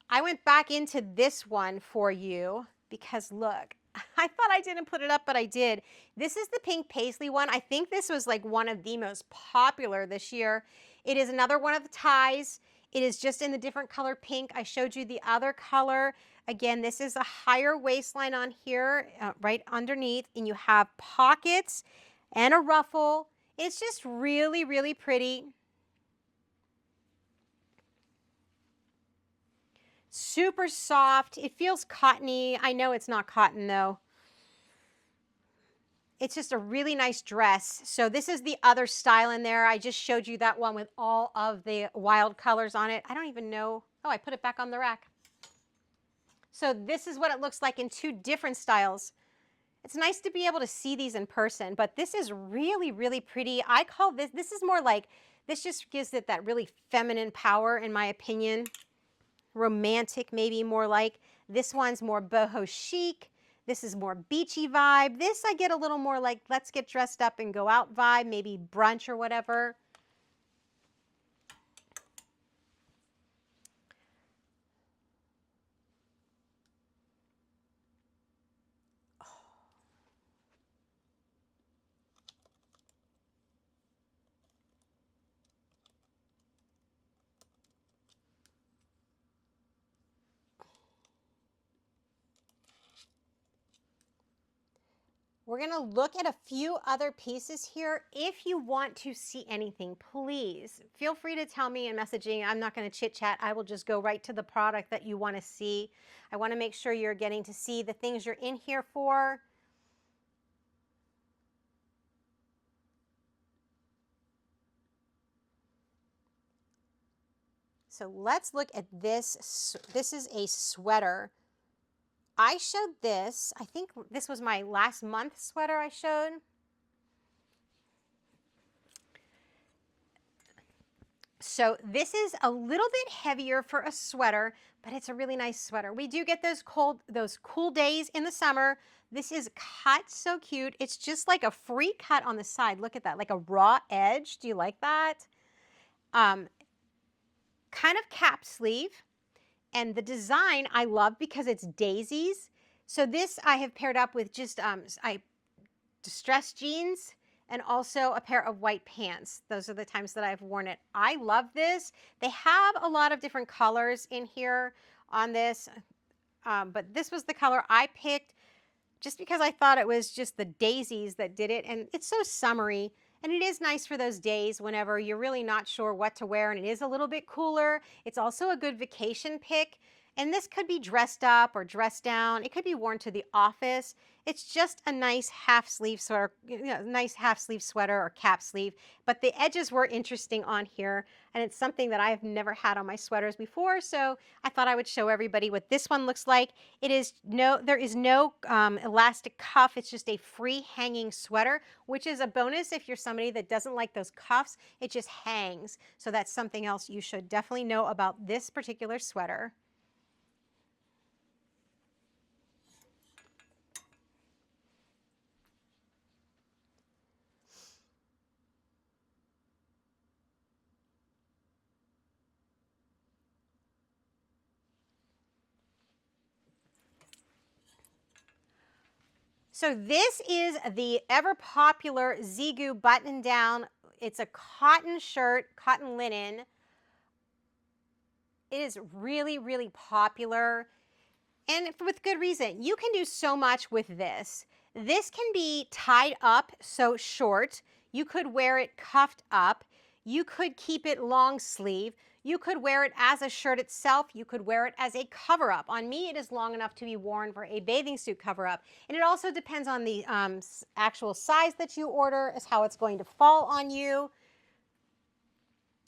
I went back into this one for you because look, I thought I didn't put it up, but I did. This is the pink paisley one. I think this was like one of the most popular this year. It is another one of the ties. It is just in the different color pink. I showed you the other color. Again, this is a higher waistline on here, right underneath, and you have pockets and a ruffle. It's just really, really pretty. Super soft. It feels cottony. I know it's not cotton though. It's just a really nice dress. So this is the other style in there. I just showed you that one with all of the wild colors on it. I don't even know. Oh, I put it back on the rack. So this is what it looks like in two different styles. It's nice to be able to see these in person, but this is really, really pretty. I call this is more like, this just gives it that really feminine power in my opinion. Romantic, maybe more like. This one's more boho chic. This is more beachy vibe. This I get a little more like let's get dressed up and go out vibe, maybe brunch or whatever. We're going to look at a few other pieces here. If you want to see anything, please feel free to tell me in messaging. I'm not going to chit chat. I will just go right to the product that you want to see. I want to make sure you're getting to see the things you're in here for. So let's look at this. This is a sweater. I showed this, I think this was my last month sweater I showed. So this is a little bit heavier for a sweater, but it's a really nice sweater. We do get those cool days in the summer. This is cut so cute. It's just like a free cut on the side. Look at that, like a raw edge. Do you like that? Kind of cap sleeve. And the design I love because it's daisies. So this I have paired up with just distressed jeans and also a pair of white pants. Those are the times that I've worn it. I love this. They have a lot of different colors in here on this, but this was the color I picked just because I thought it was just the daisies that did it. And it's so summery. And it is nice for those days whenever you're really not sure what to wear and it is a little bit cooler. It's also a good vacation pick. And this could be dressed up or dressed down. It could be worn to the office. It's just a nice half sleeve sweater, nice half sleeve sweater or cap sleeve. But the edges were interesting on here. And it's something that I've never had on my sweaters before. So I thought I would show everybody what this one looks like. There is no elastic cuff. It's just a free hanging sweater, which is a bonus if you're somebody that doesn't like those cuffs. It just hangs. So that's something else you should definitely know about this particular sweater. So this is the ever popular Zeagoo button down. It's a cotton shirt, cotton linen. It is really, really popular, and with good reason. You can do so much with this. This can be tied up, so short. You could wear it cuffed up. You could keep it long sleeve. You could wear it as a shirt itself. You could wear it as a cover up. On me, it is long enough to be worn for a bathing suit cover up. And it also depends on the actual size that you order, as how it's going to fall on you.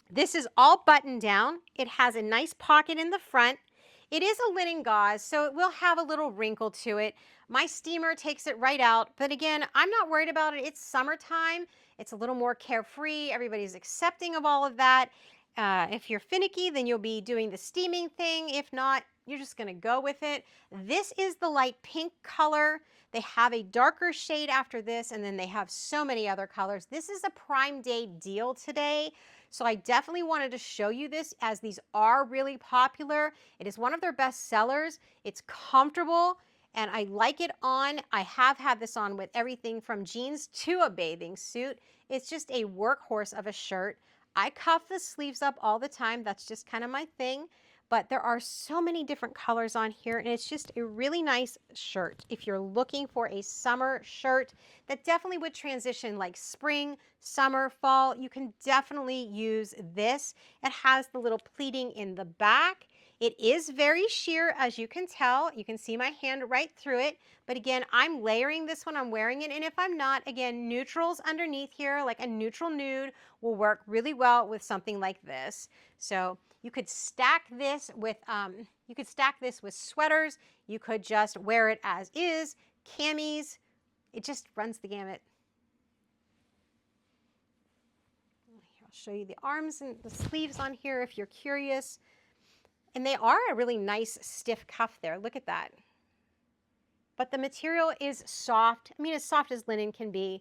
This is all buttoned down. It has a nice pocket in the front. It is a linen gauze, so it will have a little wrinkle to it. My steamer takes it right out, but again, I'm not worried about it. It's summertime. It's a little more carefree. Everybody's accepting of all of that. If you're finicky, then you'll be doing the steaming thing. If not, you're just going to go with it. This is the light pink color. They have a darker shade after this, and then they have so many other colors. This is a Prime Day deal today. So I definitely wanted to show you this, as these are really popular. It is one of their best sellers. It's comfortable and I like it on. I have had this on with everything from jeans to a bathing suit. It's just a workhorse of a shirt. I cuff the sleeves up all the time. That's just kind of my thing. But there are so many different colors on here, and it's just a really nice shirt. If you're looking for a summer shirt that definitely would transition like spring, summer, fall, you can definitely use this. It has the little pleating in the back. It is very sheer, as you can tell. You can see my hand right through it. But again, I'm layering this when I'm wearing it. And if I'm not, again, neutrals underneath here, like a neutral nude, will work really well with something like this. So you could stack this with sweaters. You could just wear it as is, camis. It just runs the gamut. I'll show you the arms and the sleeves on here if you're curious. And they are a really nice stiff cuff there. Look at that. But the material is soft. I mean, as soft as linen can be.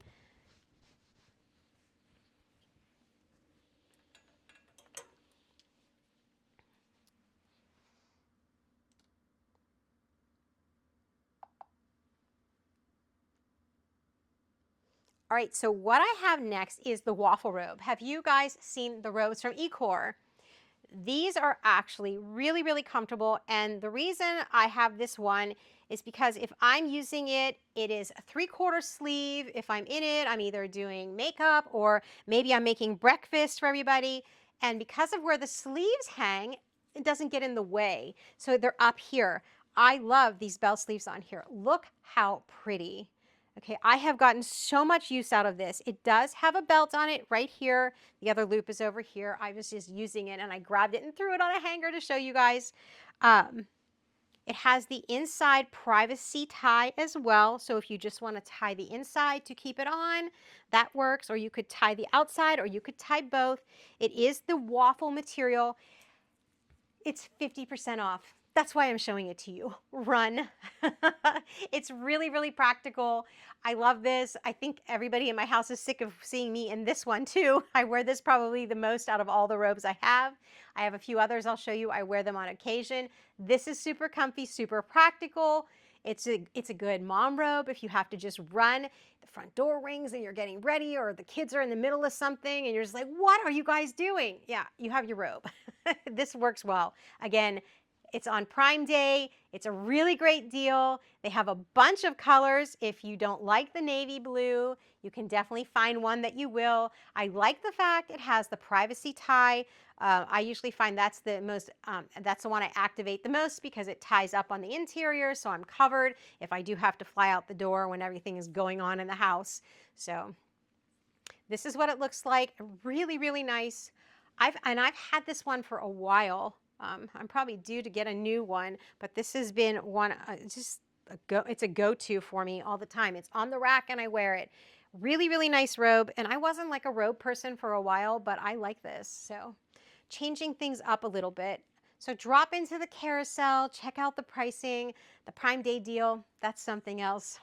All right, so what I have next is the waffle robe. Have you guys seen the robes from Ekouaer? These are actually really, really comfortable, and the reason I have this one is because if I'm using it, it is a 3/4 sleeve. If I'm in it, I'm either doing makeup or maybe I'm making breakfast for everybody, and because of where the sleeves hang, it doesn't get in the way, so they're up here. I love these bell sleeves on here. Look how pretty. Okay, I have gotten so much use out of this. It does have a belt on it right here. The other loop is over here. I was just using it and I grabbed it and threw it on a hanger to show you guys. It has the inside privacy tie as well. So if you just want to tie the inside to keep it on, that works. Or you could tie the outside, or you could tie both. It is the waffle material. It's 50% off. That's why I'm showing it to you. Run. It's really, really practical. I love this. I think everybody in my house is sick of seeing me in this one too. I wear this probably the most out of all the robes I have. I have a few others I'll show you. I wear them on occasion. This is super comfy, super practical. It's a good mom robe if you have to just run. The front door rings and you're getting ready, or the kids are in the middle of something and you're just like, what are you guys doing? Yeah, you have your robe. This works well. Again, it's on Prime Day. It's a really great deal. They have a bunch of colors. If you don't like the navy blue, you can definitely find one that you will. I like the fact it has the privacy tie. I usually find that's the one I activate the most, because it ties up on the interior, so I'm covered if I do have to fly out the door when everything is going on in the house. So this is what it looks like. Really, really nice. I've had this one for a while. I'm probably due to get a new one, but this has been one, it's a go-to for me all the time. It's on the rack and I wear it. Really, really nice robe. And I wasn't like a robe person for a while, but I like this. So changing things up a little bit. So drop into the carousel, check out the pricing, the Prime Day deal. That's something else.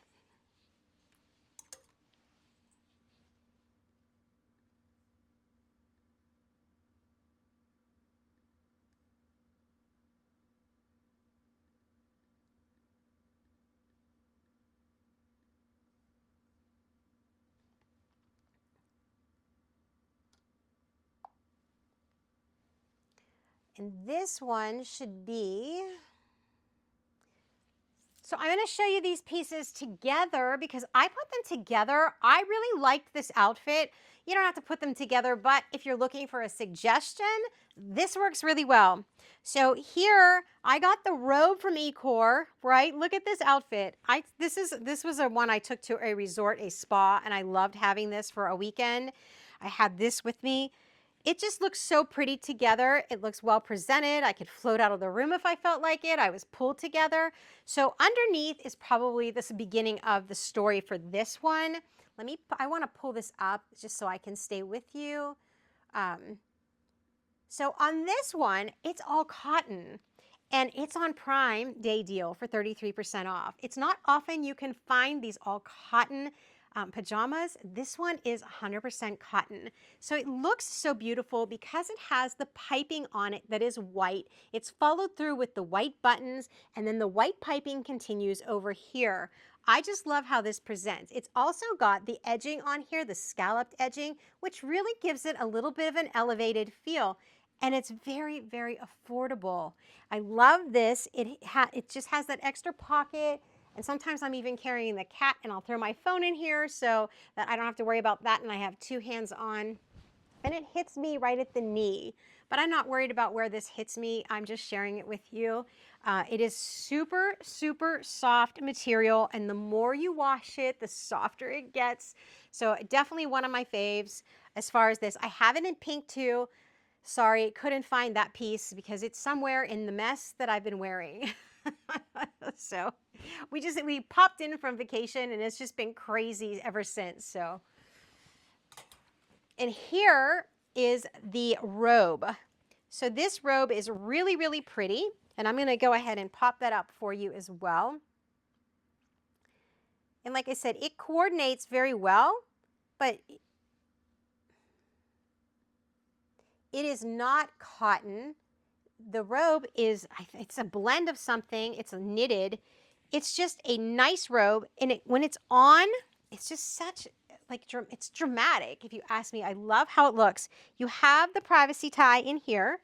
And this one should be, so I'm going to show you these pieces together because I put them together. I really liked this outfit. You don't have to put them together, but if you're looking for a suggestion, this works really well. So here, I got the robe from Ekouaer, right? Look at this outfit. This was a one I took to a resort, a spa, and I loved having this for a weekend. I had this with me. It just looks so pretty together. It looks well presented. I could float out of the room if I felt like it. I was pulled together. So underneath is probably this beginning of the story for this one. I want to pull this up just so I can stay with you. So on this one, it's all cotton. And it's on Prime Day deal for 33% off. It's not often you can find these all cotton pajamas. This one is 100% cotton. So it looks so beautiful because it has the piping on it that is white. It's followed through with the white buttons, and then the white piping continues over here. I just love how this presents. It's also got the edging on here, the scalloped edging, which really gives it a little bit of an elevated feel. And it's very, very affordable. I love this. It just has that extra pocket. And sometimes I'm even carrying the cat and I'll throw my phone in here so that I don't have to worry about that, and I have two hands on. And it hits me right at the knee. But I'm not worried about where this hits me. I'm just sharing it with you. It is super, super soft material, and the more you wash it, the softer it gets. So definitely one of my faves as far as this. I have it in pink too. Sorry, couldn't find that piece because it's somewhere in the mess that I've been wearing. So we popped in from vacation and it's just been crazy ever since. So, and here is the robe. So this robe is really, really pretty. And I'm going to go ahead and pop that up for you as well. And like I said, it coordinates very well, but it is not cotton. The robe is, it's a blend of something. It's a knitted. It's just a nice robe. And when it's on, it's just such, it's dramatic. If you ask me, I love how it looks. You have the privacy tie in here.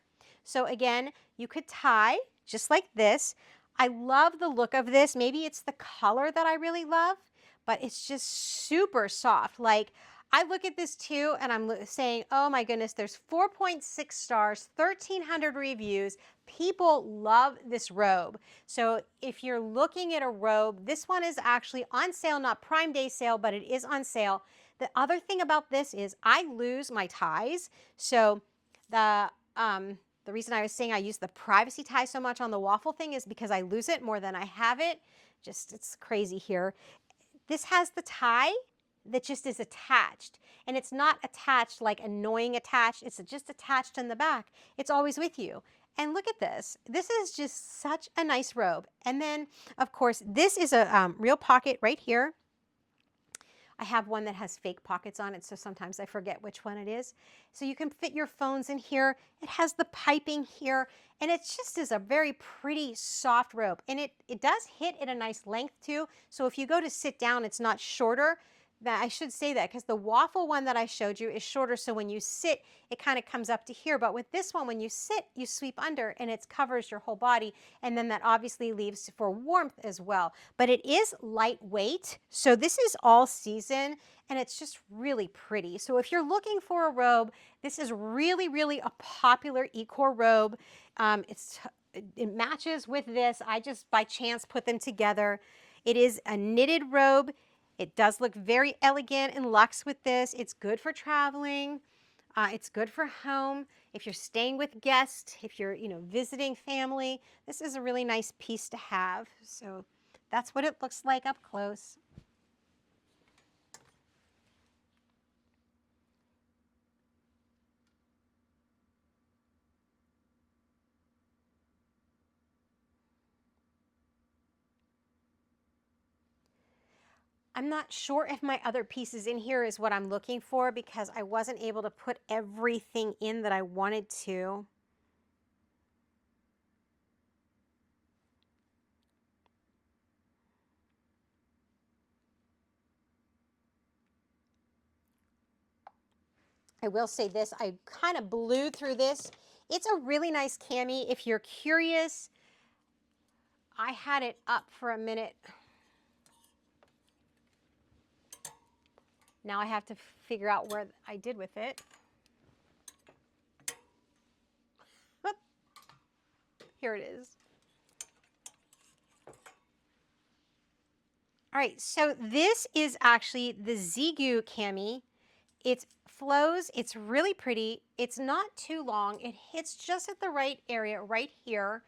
So again, you could tie just like this. I love the look of this. Maybe it's the color that I really love, but it's just super soft. Like, I look at this too and I'm saying, oh my goodness, there's 4.6 stars, 1,300 reviews. People love this robe. So if you're looking at a robe, this one is actually on sale, not Prime Day sale, but it is on sale. The other thing about this is I lose my ties. So the reason I was saying I use the privacy tie so much on the waffle thing is because I lose it more than I have it. Just, it's crazy here. This has the tie that just is attached, and it's not attached like annoying attached. It's just attached in the back. It's always with you. And look at this. This is just such a nice robe. And then, of course, this is a real pocket right here. I have one that has fake pockets on it, so sometimes I forget which one it is. So you can fit your phones in here. It has the piping here, and it just is a very pretty soft robe. And it does hit at a nice length too. So if you go to sit down, it's not shorter. That I should say that because the waffle one that I showed you is shorter, so when you sit, it kind of comes up to here. But with this one, when you sit, you sweep under and it covers your whole body, and then that obviously leaves for warmth as well. But it is lightweight, so this is all season, and it's just really pretty. So if you're looking for a robe, this is really, really a popular Ekouaer robe. It matches with this. I just by chance put them together. It is a knitted robe. It does look very elegant and luxe with this. It's good for traveling. It's good for home. If you're staying with guests, if you're, visiting family, this is a really nice piece to have. So that's what it looks like up close. I'm not sure if my other pieces in here is what I'm looking for because I wasn't able to put everything in that I wanted to. I will say this, I kind of blew through this It's a really nice cami. If you're curious, I had it up for a minute. Now I have to figure out where I did with it. Here it is. All right, so this is actually the Zeagoo cami. It flows, it's really pretty. It's not too long. It hits just at the right area right here.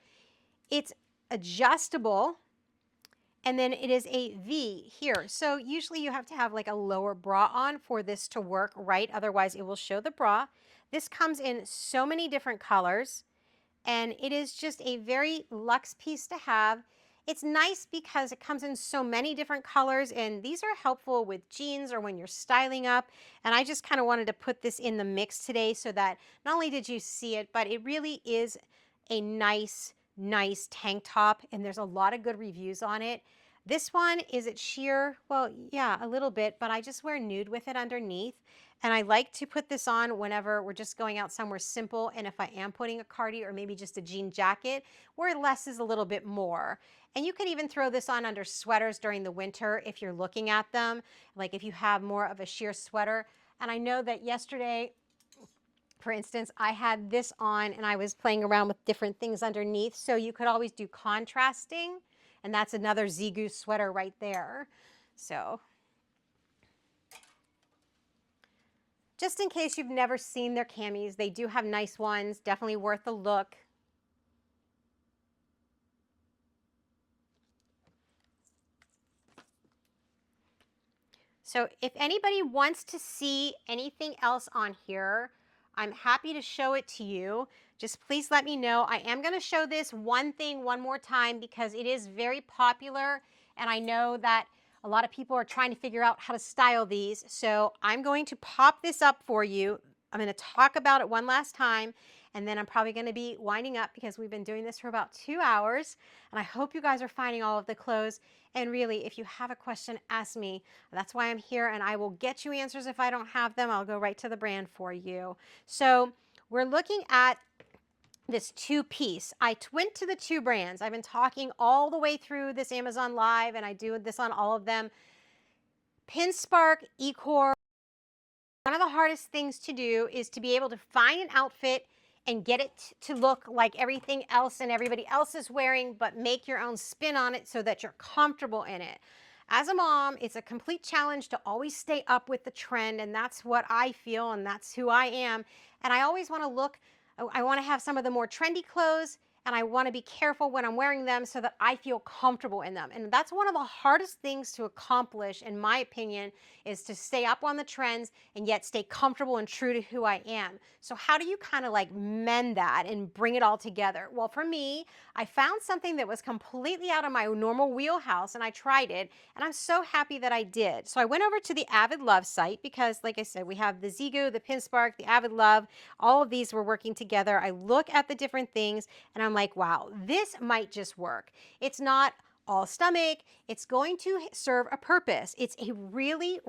It's adjustable, and then it is a V here. So usually you have to have like a lower bra on for this to work right. Otherwise it will show the bra. This comes in so many different colors, and it is just a very luxe piece to have. It's nice because it comes in so many different colors, and these are helpful with jeans or when you're styling up. And I just kind of wanted to put this in the mix today so that not only did you see it, but it really is a nice tank top, and there's a lot of good reviews on it. This one, is it sheer? Well, yeah, a little bit, but I just wear nude with it underneath. And I like to put this on whenever we're just going out somewhere simple, and if I am putting a cardi or maybe just a jean jacket, where less is a little bit more. And you can even throw this on under sweaters during the winter if you're looking at them, like if you have more of a sheer sweater. And I know that yesterday, for instance, I had this on and I was playing around with different things underneath, so you could always do contrasting, and that's another Zeagoo sweater right there. So just in case you've never seen their camis, they do have nice ones, definitely worth a look. So if anybody wants to see anything else on here, I'm happy to show it to you. Just please let me know. I am going to show this one thing one more time because it is very popular, and I know that a lot of people are trying to figure out how to style these. So I'm going to pop this up for you. I'm going to talk about it one last time, and then I'm probably going to be winding up because we've been doing this for about 2 hours. And I hope you guys are finding all of the clothes. And really, if you have a question, ask me. That's why I'm here, and I will get you answers. If I don't have them, I'll go right to the brand for you. So we're looking at this two-piece. I went to the two brands. I've been talking all the way through this Amazon Live, and I do this on all of them. Pinspark, Ekouaer. One of the hardest things to do is to be able to find an outfit and get it to look like everything else and everybody else is wearing, but make your own spin on it so that you're comfortable in it. As a mom, it's a complete challenge to always stay up with the trend, and that's what I feel, and that's who I am. And I always want to look, I want to have some of the more trendy clothes, and I want to be careful when I'm wearing them so that I feel comfortable in them. And that's one of the hardest things to accomplish, in my opinion, is to stay up on the trends and yet stay comfortable and true to who I am. So how do you kind of like mend that and bring it all together? Well, for me, I found something that was completely out of my normal wheelhouse, and I tried it, and I'm so happy that I did. So I went over to the Avid Love site because, like I said, we have the Zeagoo, the Pinspark, the Avid Love, all of these were working together. I look at the different things, and I'm like, wow, this might just work. It's not all stomach. It's going to serve a purpose. It's a really,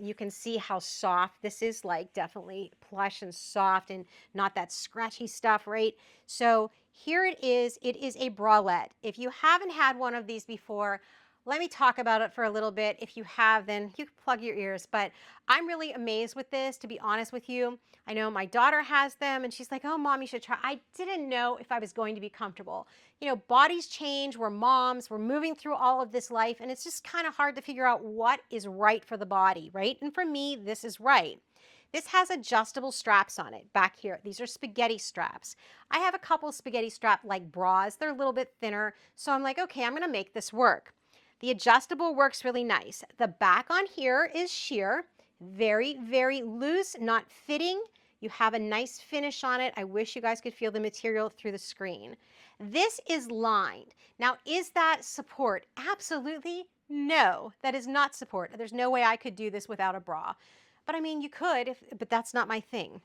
you can see how soft this is, like definitely plush and soft and not that scratchy stuff, right? So here it is. It is a bralette. If you haven't had one of these before, let me talk about it for a little bit. If you have, then you can plug your ears. But I'm really amazed with this, to be honest with you. I know my daughter has them, and she's like, oh, Mom, you should try. I didn't know if I was going to be comfortable. You know, bodies change. We're moms. We're moving through all of this life, and it's just kind of hard to figure out what is right for the body, right? And for me, this is right. This has adjustable straps on it back here. These are spaghetti straps. I have a couple spaghetti strap like bras. They're a little bit thinner, so I'm like, okay, I'm going to make this work. The adjustable works really nice. The back on here is sheer, very, loose, not fitting. You have a nice finish on it. I wish you guys could feel the material through the screen. This is lined. Now, is that support? Absolutely no. That is not support. There's no way I could do this without a bra. But I mean, you could, but that's not my thing.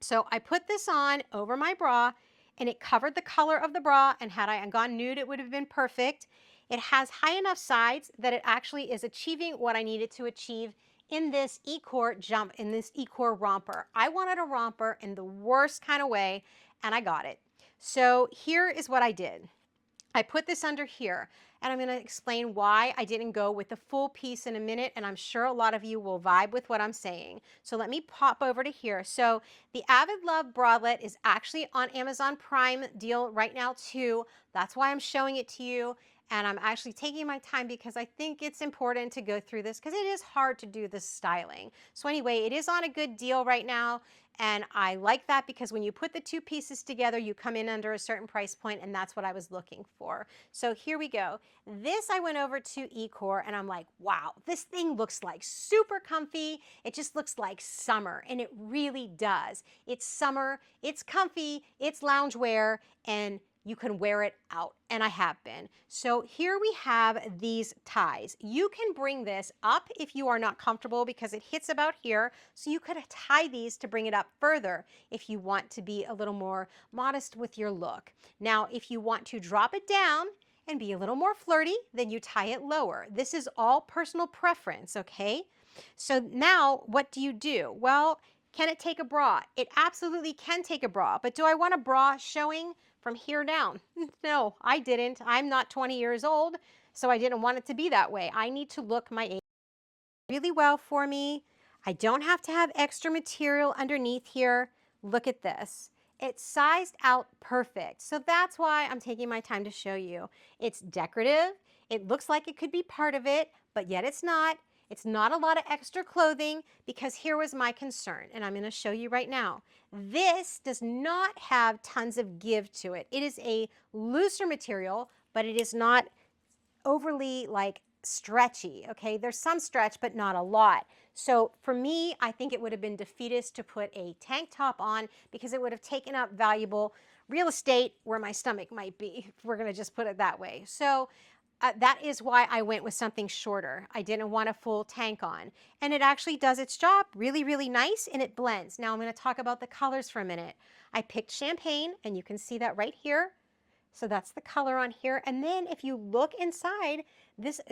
So I put this on over my bra, and it covered the color of the bra, and had I gone nude, it would have been perfect. It has high enough sides that it actually is achieving what I needed to achieve in this Ekouaer jump, in this Ekouaer romper. I wanted a romper in the worst kind of way, and I got it. So here is what I did. I put this under here, and I'm going to explain why I didn't go with the full piece in a minute, and I'm sure a lot of you will vibe with what I'm saying. So let me pop over to here. So the Avid Love bralette is actually on Amazon Prime deal right now too. That's why I'm showing it to you. And I'm actually taking my time because I think it's important to go through this because it is hard to do this styling. So anyway, it is on a good deal right now. And I like that because when you put the two pieces together, you come in under a certain price point, and that's what I was looking for. So here we go. This I went over to Ekouaer, and I'm like, wow, this thing looks like super comfy. It just looks like summer, and it really does. It's summer, it's comfy, it's loungewear, and you can wear it out, and I have been. So here we have these ties. You can bring this up if you are not comfortable because it hits about here, so you could tie these to bring it up further if you want to be a little more modest with your look. Now, if you want to drop it down and be a little more flirty, then you tie it lower. This is all personal preference, okay? So now what do? Well, can it take a bra? It absolutely can take a bra, but do I want a bra showing from here down? No, I didn't. I'm not 20 years old, so I didn't want it to be that way. I need to look my age really well for me. I don't have to have extra material underneath here. Look at this. It's sized out perfect. So that's why I'm taking my time to show you. It's decorative. It looks like it could be part of it, but yet it's not. It's not a lot of extra clothing because here was my concern, and I'm going to show you right now. This does not have tons of give to it. It is a looser material, but it is not overly like stretchy, okay? There's some stretch, but not a lot. So for me, I think it would have been defeatist to put a tank top on because it would have taken up valuable real estate where my stomach might be, if we're gonna just put it that way. So that is why I went with something shorter. I didn't want a full tank on. And it actually does its job really, really nice, and it blends. Now I'm gonna talk about the colors for a minute. I picked champagne, and you can see that right here. So that's the color on here. And then if you look inside,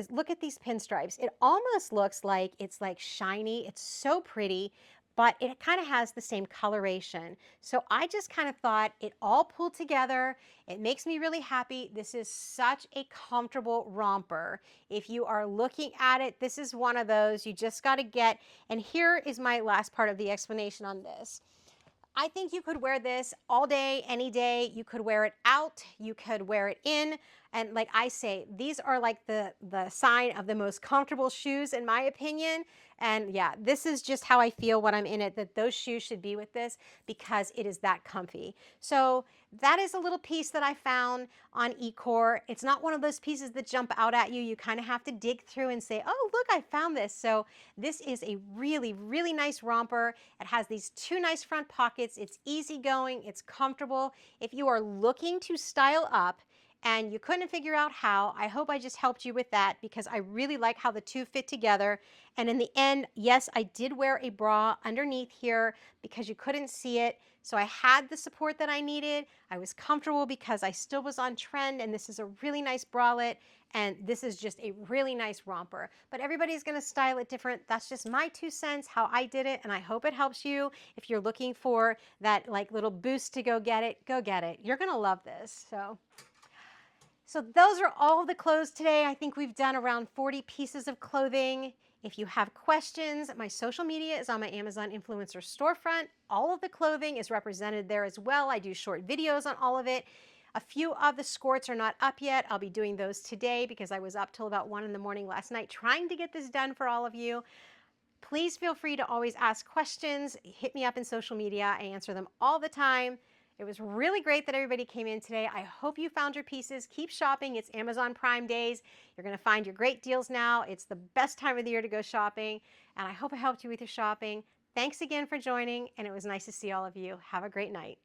look at these pinstripes. It almost looks like it's like shiny. It's so pretty, but it kind of has the same coloration. So I just kind of thought it all pulled together. It makes me really happy. This is such a comfortable romper. If you are looking at it, this is one of those you just got to get. And here is my last part of the explanation on this. I think you could wear this all day, any day. You could wear it out. You could wear it in. And like I say, these are like the sign of the most comfortable shoes in my opinion. And yeah, this is just how I feel when I'm in it, that those shoes should be with this because it is that comfy. So that is a little piece that I found on Ekouaer. It's not one of those pieces that jump out at you. You kind of have to dig through and say, oh, look, I found this. So this is a really, really nice romper. It has these two nice front pockets. It's easygoing. It's comfortable. If you are looking to style up, and you couldn't figure out how, I hope I just helped you with that because I really like how the two fit together. And in the end, yes, I did wear a bra underneath here because you couldn't see it. So I had the support that I needed. I was comfortable because I still was on trend, and this is a really nice bralette, and this is just a really nice romper. But everybody's gonna style it different. That's just my 2 cents, how I did it, and I hope it helps you. If you're looking for that like little boost to go get it, go get it. You're gonna love this, So those are all the clothes today. I think we've done around 40 pieces of clothing. If you have questions, my social media is on my Amazon influencer storefront. All of the clothing is represented there as well. I do short videos on all of it. A few of the skirts are not up yet. I'll be doing those today because I was up till about 1 in the morning last night trying to get this done for all of you. Please feel free to always ask questions. Hit me up in social media. I answer them all the time. It was really great that everybody came in today. I hope you found your pieces. Keep shopping. It's Amazon Prime days. You're going to find your great deals now. It's the best time of the year to go shopping. And I hope I helped you with your shopping. Thanks again for joining, and it was nice to see all of you. Have a great night.